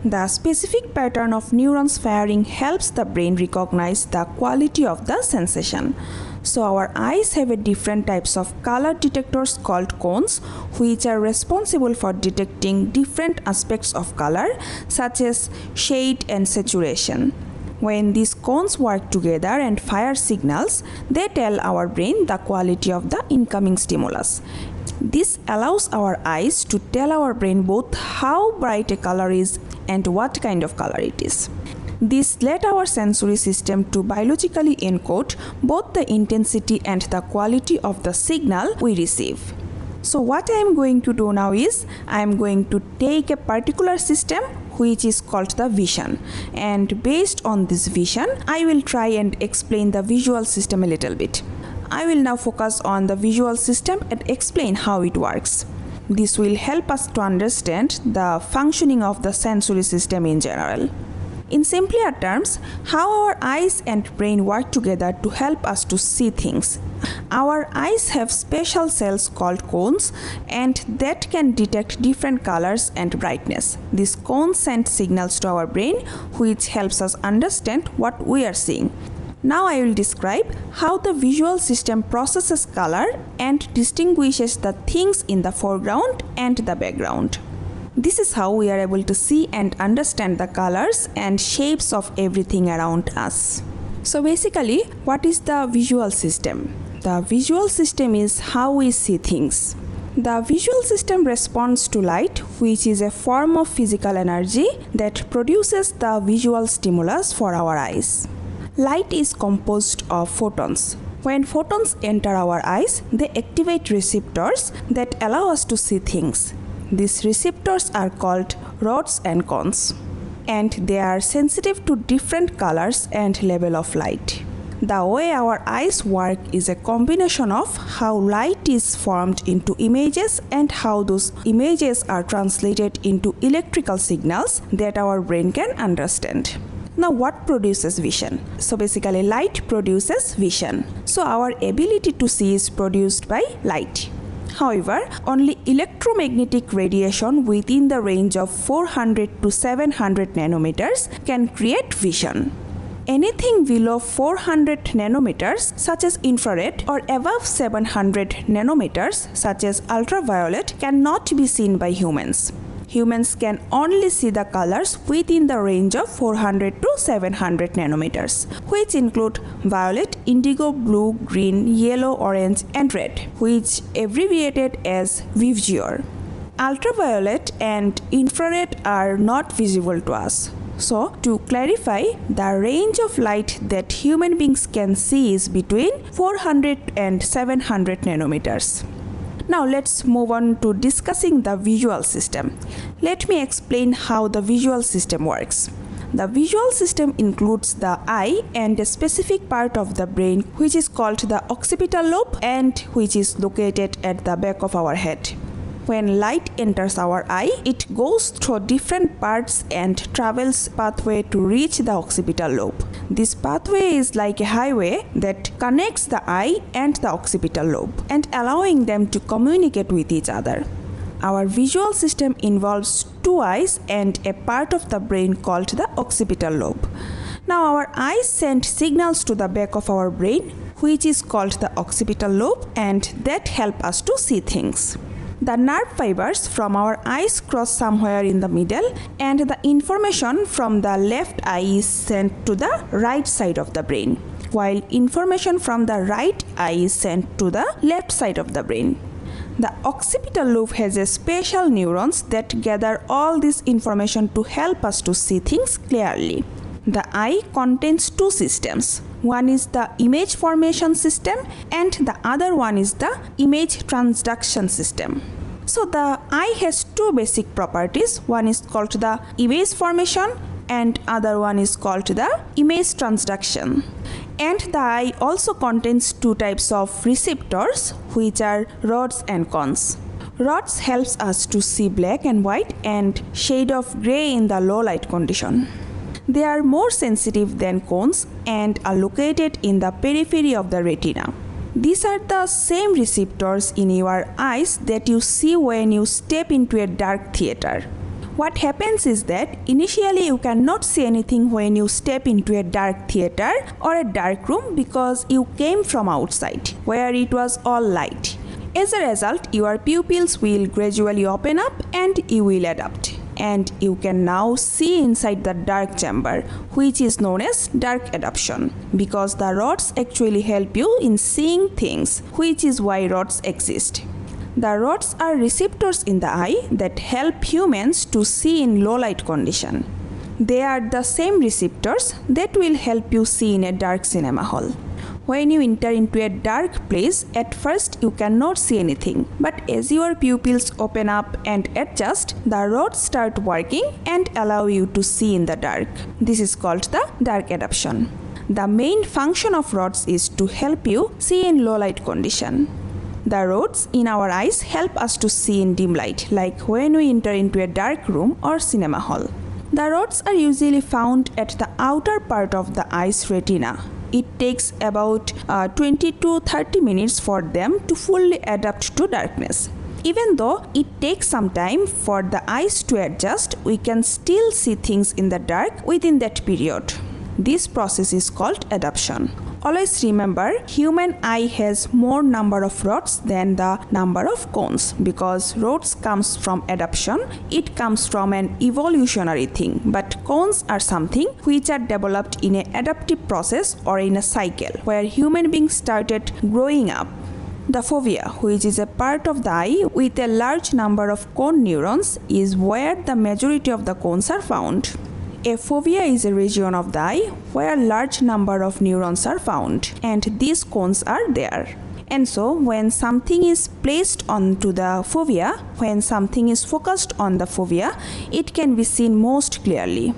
The specific pattern of neurons firing helps the brain recognize the quality of the sensation. So our eyes have a different types of color detectors called cones, which are responsible for detecting different aspects of color such as shade and saturation. When these cones work together and fire signals, they tell our brain the quality of the incoming stimulus. This allows our eyes to tell our brain both how bright a color is and what kind of color it is. This led our sensory system to biologically encode both the intensity and the quality of the signal we receive. So what I am going to do now is I am going to take a particular system which is called the vision, and based on this vision I will try and explain the visual system a little bit. I will now focus on the visual system and explain how it works. This will help us to understand the functioning of the sensory system in general. In simpler terms, how our eyes and brain work together to help us to see things. Our eyes have special cells called cones and that can detect different colors and brightness. These cones send signals to our brain which helps us understand what we are seeing. Now I will describe how the visual system processes color and distinguishes the things in the foreground and the background. This is how we are able to see and understand the colors and shapes of everything around us. So basically, what is the visual system? The visual system is how we see things. The visual system responds to light, which is a form of physical energy that produces the visual stimulus for our eyes. Light is composed of photons. When photons enter our eyes, they activate receptors that allow us to see things. These receptors are called rods and cones, and they are sensitive to different colors and level of light. The way our eyes work is a combination of how light is formed into images and how those images are translated into electrical signals that our brain can understand. Now, what produces vision? So basically, light produces vision. So our ability to see is produced by light. However, only electromagnetic radiation within the range of 400 to 700 nanometers can create vision. Anything below 400 nanometers, such as infrared, or above 700 nanometers, such as ultraviolet, cannot be seen by humans. Humans can only see the colors within the range of 400 to 700 nanometers, which include violet, indigo, blue, green, yellow, orange, and red, which abbreviated as VIVGR. Ultraviolet and infrared are not visible to us. So, to clarify, the range of light that human beings can see is between 400 and 700 nanometers. Now let's move on to discussing the visual system. Let me explain how the visual system works. The visual system includes the eye and a specific part of the brain which is called the occipital lobe and which is located at the back of our head. When light enters our eye, it goes through different parts and travels pathway to reach the occipital lobe. This pathway is like a highway that connects the eye and the occipital lobe and allowing them to communicate with each other. Our visual system involves two eyes and a part of the brain called the occipital lobe. Now our eyes send signals to the back of our brain, which is called the occipital lobe, and that help us to see things. The nerve fibers from our eyes cross somewhere in the middle, and the information from the left eye is sent to the right side of the brain, while information from the right eye is sent to the left side of the brain. The occipital lobe has a special neurons that gather all this information to help us to see things clearly. The eye contains two systems. One is the image formation system and the other one is the image transduction system. So the eye has two basic properties. One is called the image formation and other one is called the image transduction. And the eye also contains two types of receptors, which are rods and cones. Rods helps us to see black and white and shade of gray in the low light condition. They are more sensitive than cones and are located in the periphery of the retina. These are the same receptors in your eyes that you see when you step into a dark theater. What happens is that initially you cannot see anything when you step into a dark theater or a dark room because you came from outside where it was all light. As a result, your pupils will gradually open up and you will adapt. And you can now see inside the dark chamber, which is known as dark adaptation, because the rods actually help you in seeing things, which is why rods exist. The rods are receptors in the eye that help humans to see in low light condition. They are the same receptors that will help you see in a dark cinema hall. When you enter into a dark place, at first you cannot see anything, but as your pupils open up and adjust, the rods start working and allow you to see in the dark. This is called the dark adaptation. The main function of rods is to help you see in low light condition. The rods in our eyes help us to see in dim light, like when we enter into a dark room or cinema hall. The rods are usually found at the outer part of the eye's retina. It takes about 20 to 30 minutes for them to fully adapt to darkness. Even though it takes some time for the eyes to adjust, we can still see things in the dark within that period. This process is called adaptation. Always remember, human eye has more number of rods than the number of cones, because rods comes from adaptation. It comes from an evolutionary thing, but cones are something which are developed in an adaptive process or in a cycle where human beings started growing up. The fovea, which is a part of the eye with a large number of cone neurons, is where the majority of the cones are found. A fovea is a region of the eye where a large number of neurons are found, and these cones are there. And so when something is placed onto the fovea, when something is focused on the fovea, it can be seen most clearly.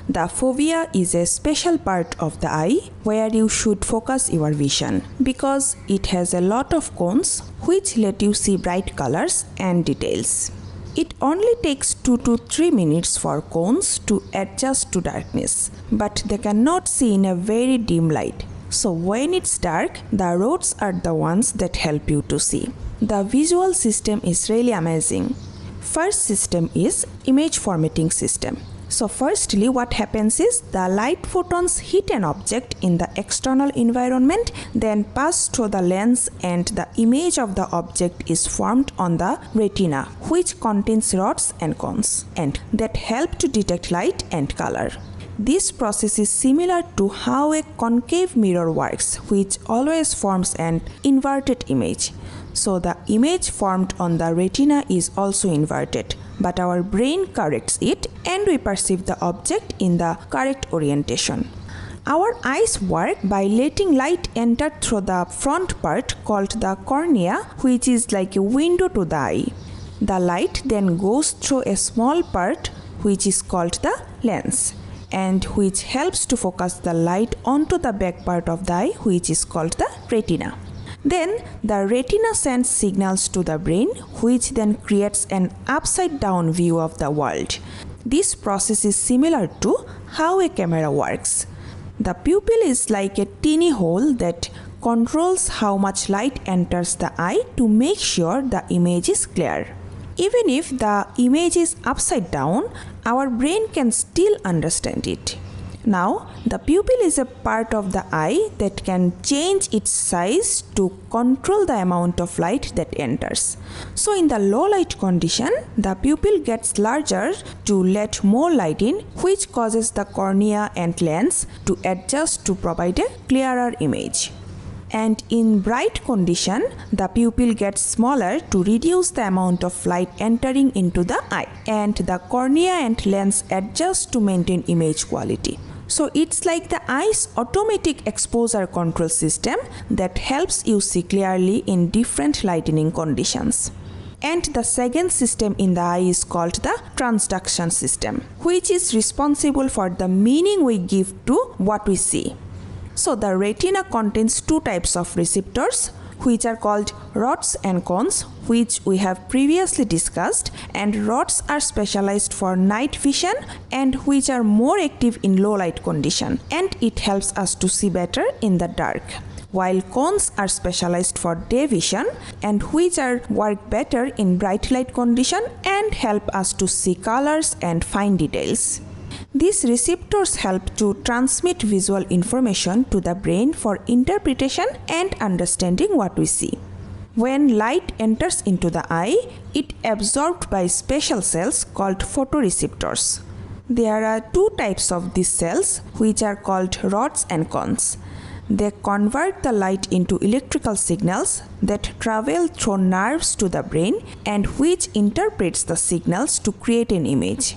The fovea is a special part of the eye where you should focus your vision, because it has a lot of cones which let you see bright colors and details. It only takes 2 to 3 minutes for cones to adjust to darkness, but they cannot see in a very dim light. So when it's dark, the rods are the ones that help you to see. The visual system is really amazing. First system is image formatting system. So firstly, what happens is the light photons hit an object in the external environment, then pass through the lens, and the image of the object is formed on the retina, which contains rods and cones, and that help to detect light and color. This process is similar to how a concave mirror works, which always forms an inverted image. So the image formed on the retina is also inverted, but our brain corrects it and we perceive the object in the correct orientation. Our eyes work by letting light enter through the front part called the cornea, which is like a window to the eye. The light then goes through a small part which is called the lens, and which helps to focus the light onto the back part of the eye, which is called the retina. Then the retina sends signals to the brain, which then creates an upside down view of the world. This process is similar to how a camera works. The pupil is like a teeny hole that controls how much light enters the eye to make sure the image is clear. Even if the image is upside down, our brain can still understand it. Now, the pupil is a part of the eye that can change its size to control the amount of light that enters. So in the low light condition, the pupil gets larger to let more light in, which causes the cornea and lens to adjust to provide a clearer image. And in bright condition, the pupil gets smaller to reduce the amount of light entering into the eye, and the cornea and lens adjust to maintain image quality. So it's like the eye's automatic exposure control system that helps you see clearly in different lighting conditions. and the second system in the eye is called the transduction system, which is responsible for the meaning we give to what we see. So the retina contains two types of receptors, which are called rods and cones, which we have previously discussed, and rods are specialized for night vision and which are more active in low light condition, and it helps us to see better in the dark, while cones are specialized for day vision and which are work better in bright light condition and help us to see colors and fine details. These receptors help to transmit visual information to the brain for interpretation and understanding what we see. When light enters into the eye, it is absorbed by special cells called photoreceptors. There are two types of these cells, which are called rods and cones. They convert the light into electrical signals that travel through nerves to the brain and which interprets the signals to create an image.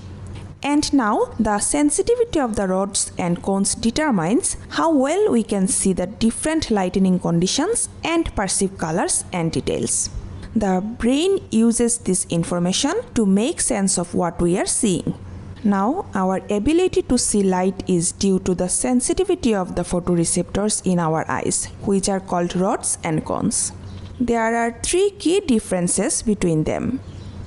And now the sensitivity of the rods and cones determines how well we can see the different lighting conditions and perceive colors and details. The brain uses this information to make sense of what we are seeing. Now our ability to see light is due to the sensitivity of the photoreceptors in our eyes, which are called rods and cones. There are three key differences between them.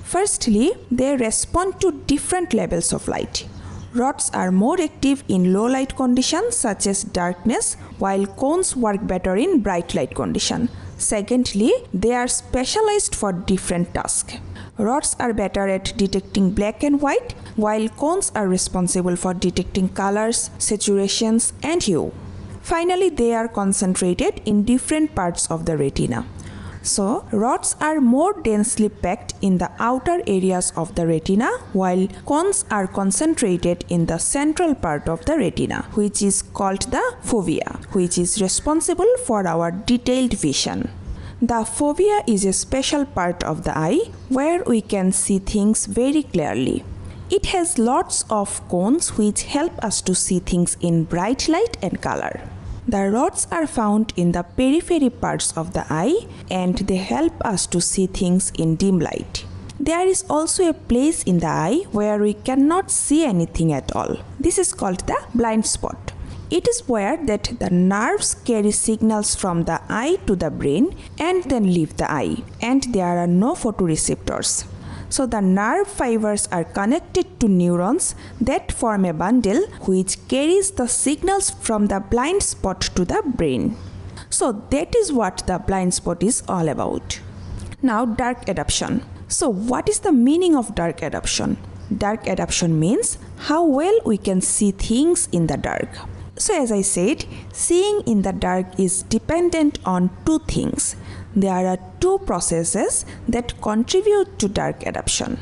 Firstly, they respond to different levels of light. Rods are more active in low light conditions such as darkness, while cones work better in bright light condition. Secondly, they are specialized for different tasks. Rods are better at detecting black and white, while cones are responsible for detecting colors, saturations, and hue. Finally, they are concentrated in different parts of the retina. So, rods are more densely packed in the outer areas of the retina, while cones are concentrated in the central part of the retina, which is called the fovea, which is responsible for our detailed vision. The fovea is a special part of the eye where we can see things very clearly. It has lots of cones which help us to see things in bright light and color. The rods are found in the periphery parts of the eye and they help us to see things in dim light. There is also a place in the eye where we cannot see anything at all. This is called the blind spot. It is where that the nerves carry signals from the eye to the brain and then leave the eye, and there are no photoreceptors. So the nerve fibers are connected to neurons that form a bundle which carries the signals from the blind spot to the brain. So that is what the blind spot is all about. Now dark adaptation. So what is the meaning of dark adaptation? Dark adaptation means how well we can see things in the dark. So as I said, seeing in the dark is dependent on two things. There are two processes that contribute to dark adaptation,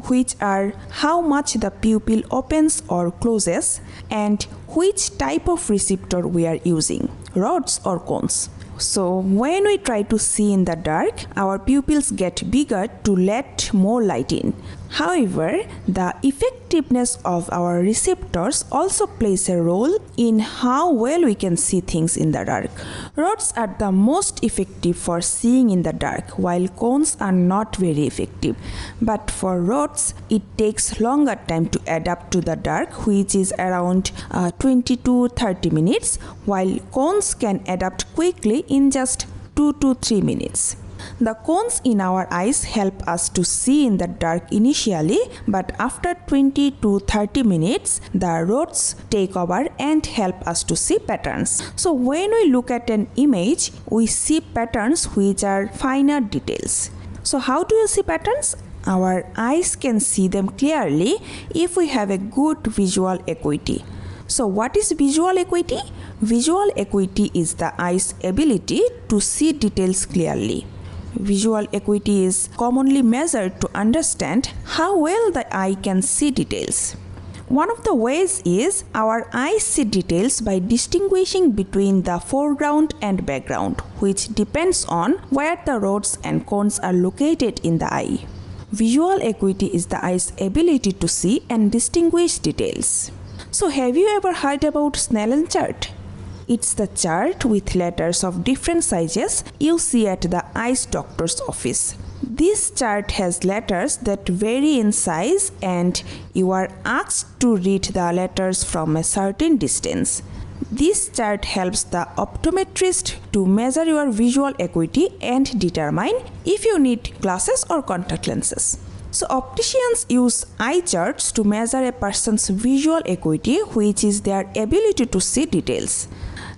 which are how much the pupil opens or closes and which type of receptor we are using, rods or cones. So when we try to see in the dark, our pupils get bigger to let more light in. However, the effectiveness of our receptors also plays a role in how well we can see things in the dark. Rods are the most effective for seeing in the dark, while cones are not very effective. But for rods, it takes longer time to adapt to the dark, which is around 20 to 30 minutes, while cones can adapt quickly in just 2 to 3 minutes. The cones in our eyes help us to see in the dark initially, but after 20 to 30 minutes, the rods take over and help us to see patterns. So when we look at an image, we see patterns which are finer details. So how do you see patterns? Our eyes can see them clearly if we have a good visual acuity. So what is visual acuity? Visual acuity is the eye's ability to see details clearly. Visual acuity is commonly measured to understand how well the eye can see details. One of the ways is our eyes see details by distinguishing between the foreground and background, which depends on where the rods and cones are located in the eye. Visual acuity is the eye's ability to see and distinguish details. So have you ever heard about Snellen chart? It's the chart with letters of different sizes you see at the eye doctor's office. This chart has letters that vary in size and you are asked to read the letters from a certain distance. This chart helps the optometrist to measure your visual acuity and determine if you need glasses or contact lenses. So opticians use eye charts to measure a person's visual acuity, which is their ability to see details.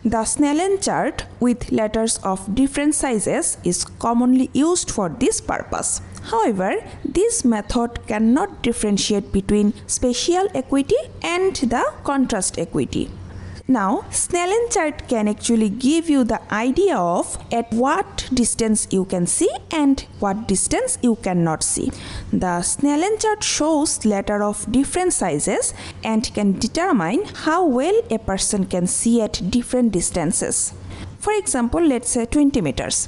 The Snellen chart with letters of different sizes is commonly used for this purpose. However, this method cannot differentiate between spatial acuity and the contrast acuity. Now, Snellen chart can actually give you the idea of at what distance you can see and what distance you cannot see. The Snellen chart shows letters of different sizes and can determine how well a person can see at different distances. For example, let's say 20 meters.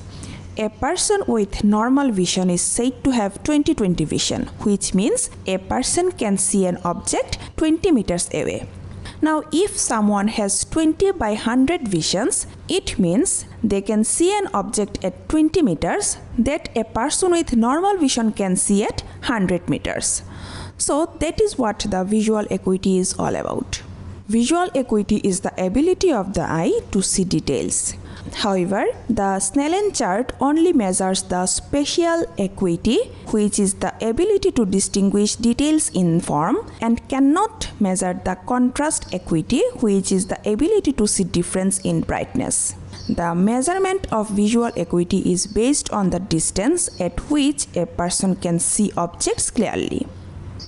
A person with normal vision is said to have 20/20 vision, which means a person can see an object 20 meters away. Now, if someone has 20 by 100 visions, it means they can see an object at 20 meters that a person with normal vision can see at 100 meters. So, that is what the visual acuity is all about. Visual acuity is the ability of the eye to see details. However, the Snellen chart only measures the spatial acuity, which is the ability to distinguish details in form, and cannot measure the contrast acuity, which is the ability to see difference in brightness. The measurement of visual acuity is based on the distance at which a person can see objects clearly.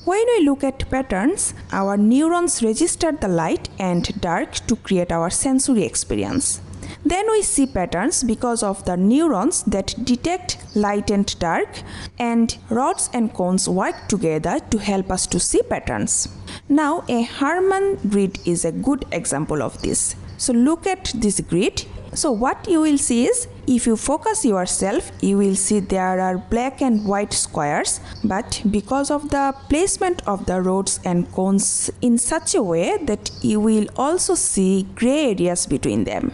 When we look at patterns, our neurons register the light and dark to create our sensory experience. Then we see patterns because of the neurons that detect light and dark, and rods and cones work together to help us to see patterns. Now, a Harman grid is a good example of this. So look at this grid. So what you will see is, if you focus yourself, you will see there are black and white squares, but because of the placement of the rods and cones in such a way that you will also see gray areas between them.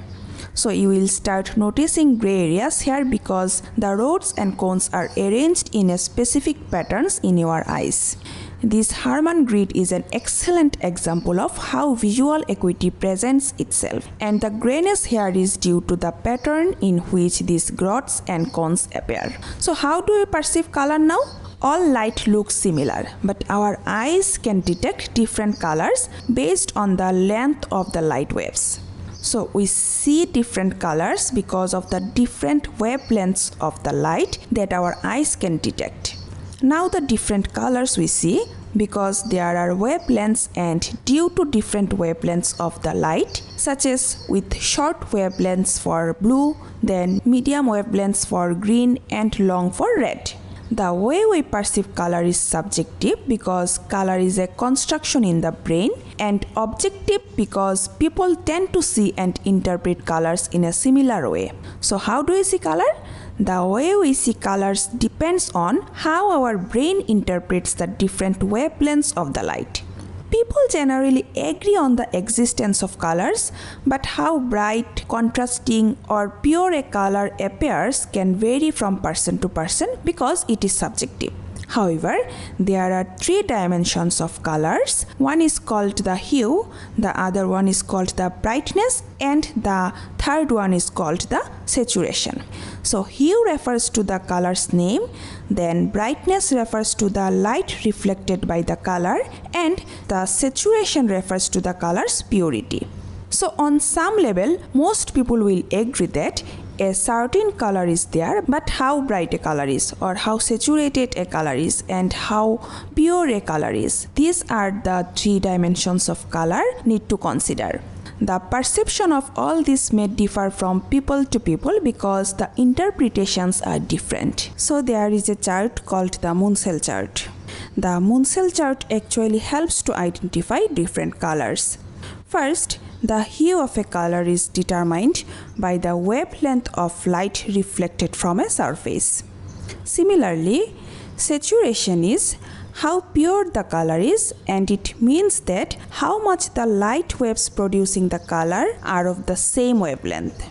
So you will start noticing gray areas here because the rods and cones are arranged in a specific patterns in your eyes. This Harman grid is an excellent example of how visual acuity presents itself, and the grayness here is due to the pattern in which these rods and cones appear. So how do we perceive color now? All light looks similar, but our eyes can detect different colors based on the length of the light waves. So we see different colors because of the different wavelengths of the light that our eyes can detect. Now the different colors we see because there are wavelengths, and due to different wavelengths of the light, such as with short wavelengths for blue, then medium wavelengths for green, and long for red. The way we perceive color is subjective because color is a construction in the brain, and objective because people tend to see and interpret colors in a similar way. So how do we see color? The way we see colors depends on how our brain interprets the different wavelengths of the light. People generally agree on the existence of colors, but how bright, contrasting, or pure a color appears can vary from person to person because it is subjective. However, there are three dimensions of colors. One is called the hue, the other one is called the brightness, and the third one is called the saturation. So hue refers to the color's name, then brightness refers to the light reflected by the color, and the saturation refers to the color's purity. So on some level, most people will agree that a certain color is there, but how bright a color is, or how saturated a color is, and how pure a color is, these are the three dimensions of color need to consider. The perception of all this may differ from people to people because the interpretations are different. So there is a chart called the Munsell chart. The Munsell chart actually helps to identify different colors. First, the hue of a color is determined by the wavelength of light reflected from a surface. Similarly, saturation is how pure the color is, and it means that how much the light waves producing the color are of the same wavelength.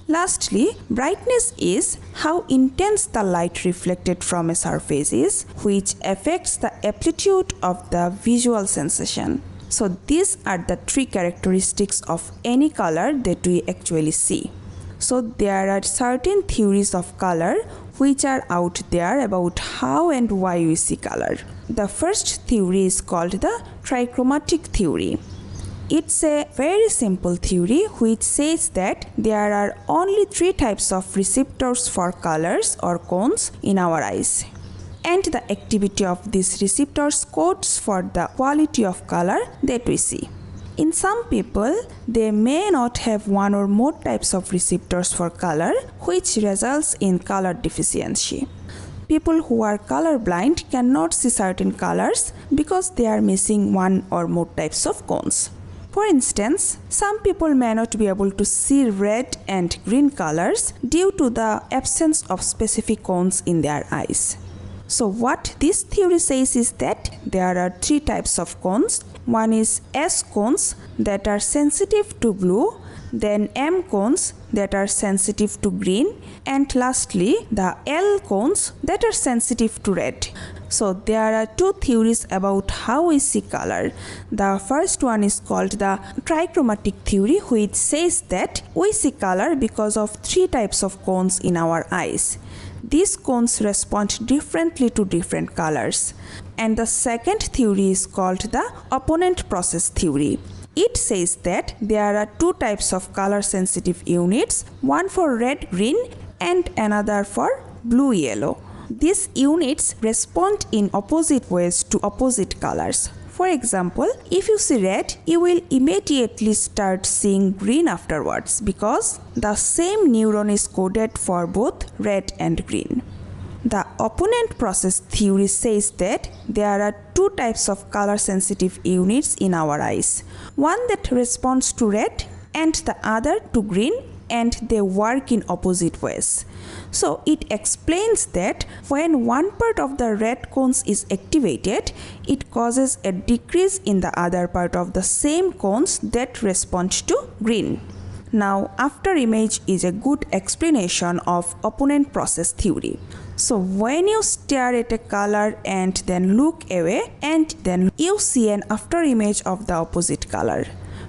Lastly, brightness is how intense the light reflected from a surface is, which affects the amplitude of the visual sensation. So these are the three characteristics of any color that we actually see. So there are certain theories of color which are out there about how and why we see color. The first theory is called the trichromatic theory. It's a very simple theory which says that there are only three types of receptors for colors or cones in our eyes. And the activity of these receptors codes for the quality of color that we see. In some people, they may not have one or more types of receptors for color, which results in color deficiency. People who are colorblind cannot see certain colors because they are missing one or more types of cones. For instance, some people may not be able to see red and green colors due to the absence of specific cones in their eyes. So what this theory says is that there are three types of cones. One is S cones that are sensitive to blue, then M cones that are sensitive to green, and lastly the L cones that are sensitive to red. So there are two theories about how we see color. The first one is called the trichromatic theory, which says that we see color because of three types of cones in our eyes. These cones respond differently to different colors. And the second theory is called the opponent process theory. It says that there are two types of color sensitive units, one for red-green and another for blue-yellow. These units respond in opposite ways to opposite colors. For example, if you see red, you will immediately start seeing green afterwards because the same neuron is coded for both red and green. The opponent process theory says that there are two types of color sensitive units in our eyes. One that responds to red and the other to green, and they work in opposite ways. So it explains that when one part of the red cones is activated, it causes a decrease in the other part of the same cones that respond to green. Now, after image is a good explanation of opponent process theory. So when you stare at a color and then look away, and then you see an after image of the opposite color.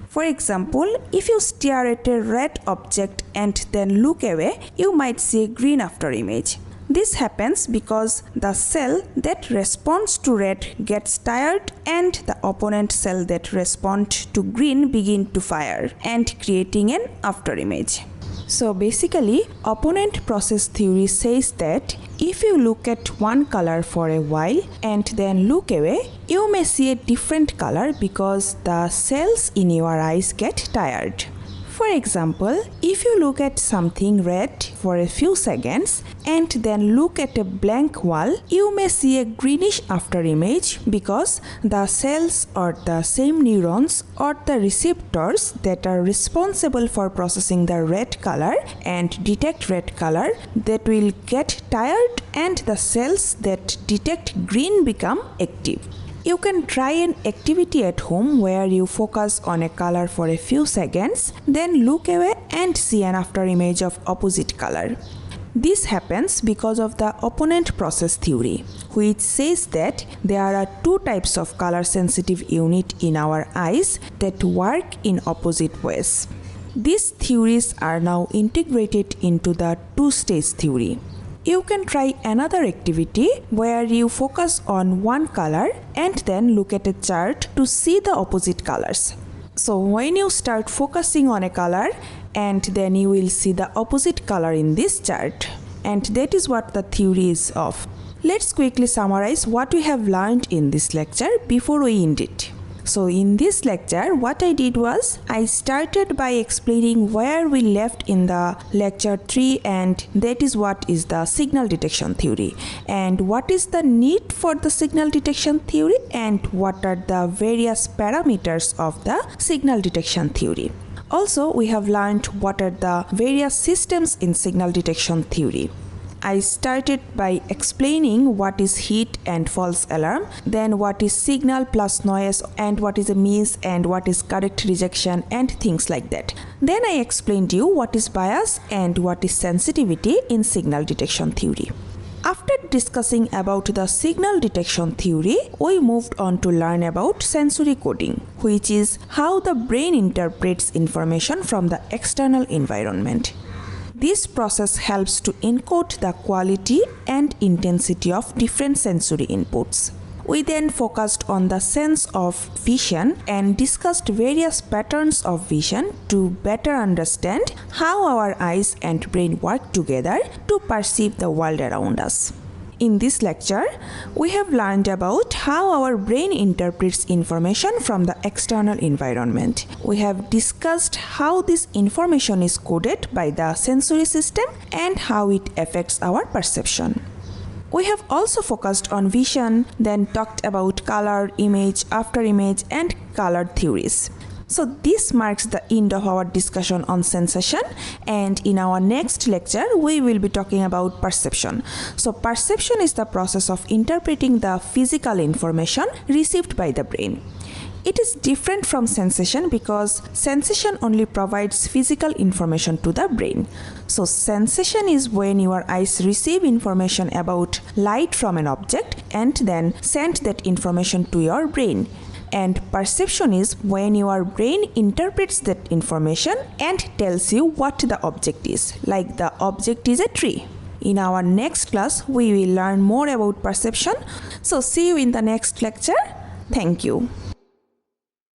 For example, if you stare at a red object and then look away, you might see a green after image. This happens because the cell that responds to red gets tired and the opponent cell that responds to green begin to fire and creating an after image. So basically, opponent process theory says that if you look at one color for a while and then look away, you may see a different color because the cells in your eyes get tired. For example, if you look at something red for a few seconds and then look at a blank wall, you may see a greenish after image because the cells or the same neurons or the receptors that are responsible for processing the red color and detect red color that will get tired and the cells that detect green become active. You can try an activity at home where you focus on a color for a few seconds, then look away and see an after image of opposite color. This happens because of the opponent process theory, which says that there are two types of color sensitive unit in our eyes that work in opposite ways. These theories are now integrated into the two-stage theory. You can try another activity where you focus on one color and then look at a chart to see the opposite colors. So when you start focusing on a color and then you will see the opposite color in this chart, and that is what the theory is of. Let's quickly summarize what we have learned in this lecture before we end it. So in this lecture, what I did was I started by explaining where we left in the lecture 3, and that is what is the signal detection theory and what is the need for the signal detection theory and what are the various parameters of the signal detection theory. Also, we have learned what are the various systems in signal detection theory. I started by explaining what is hit and false alarm, then what is signal plus noise, and what is a miss, and what is correct rejection, and things like that. Then I explained you what is bias and what is sensitivity in signal detection theory. After discussing about the signal detection theory, we moved on to learn about sensory coding, which is how the brain interprets information from the external environment. This process helps to encode the quality and intensity of different sensory inputs. We then focused on the sense of vision and discussed various patterns of vision to better understand how our eyes and brain work together to perceive the world around us. In this lecture, we have learned about how our brain interprets information from the external environment. We have discussed how this information is coded by the sensory system and how it affects our perception. We have also focused on vision, then talked about color, image, after image, and color theories. So this marks the end of our discussion on sensation, and in our next lecture we will be talking about perception. So perception is the process of interpreting the physical information received by the brain. It is different from sensation because sensation only provides physical information to the brain. So sensation is when your eyes receive information about light from an object and then send that information to your brain. And perception is when your brain interprets that information and tells you what the object is, like the object is a tree. In our next class, we will learn more about perception. So see you in the next lecture. Thank you.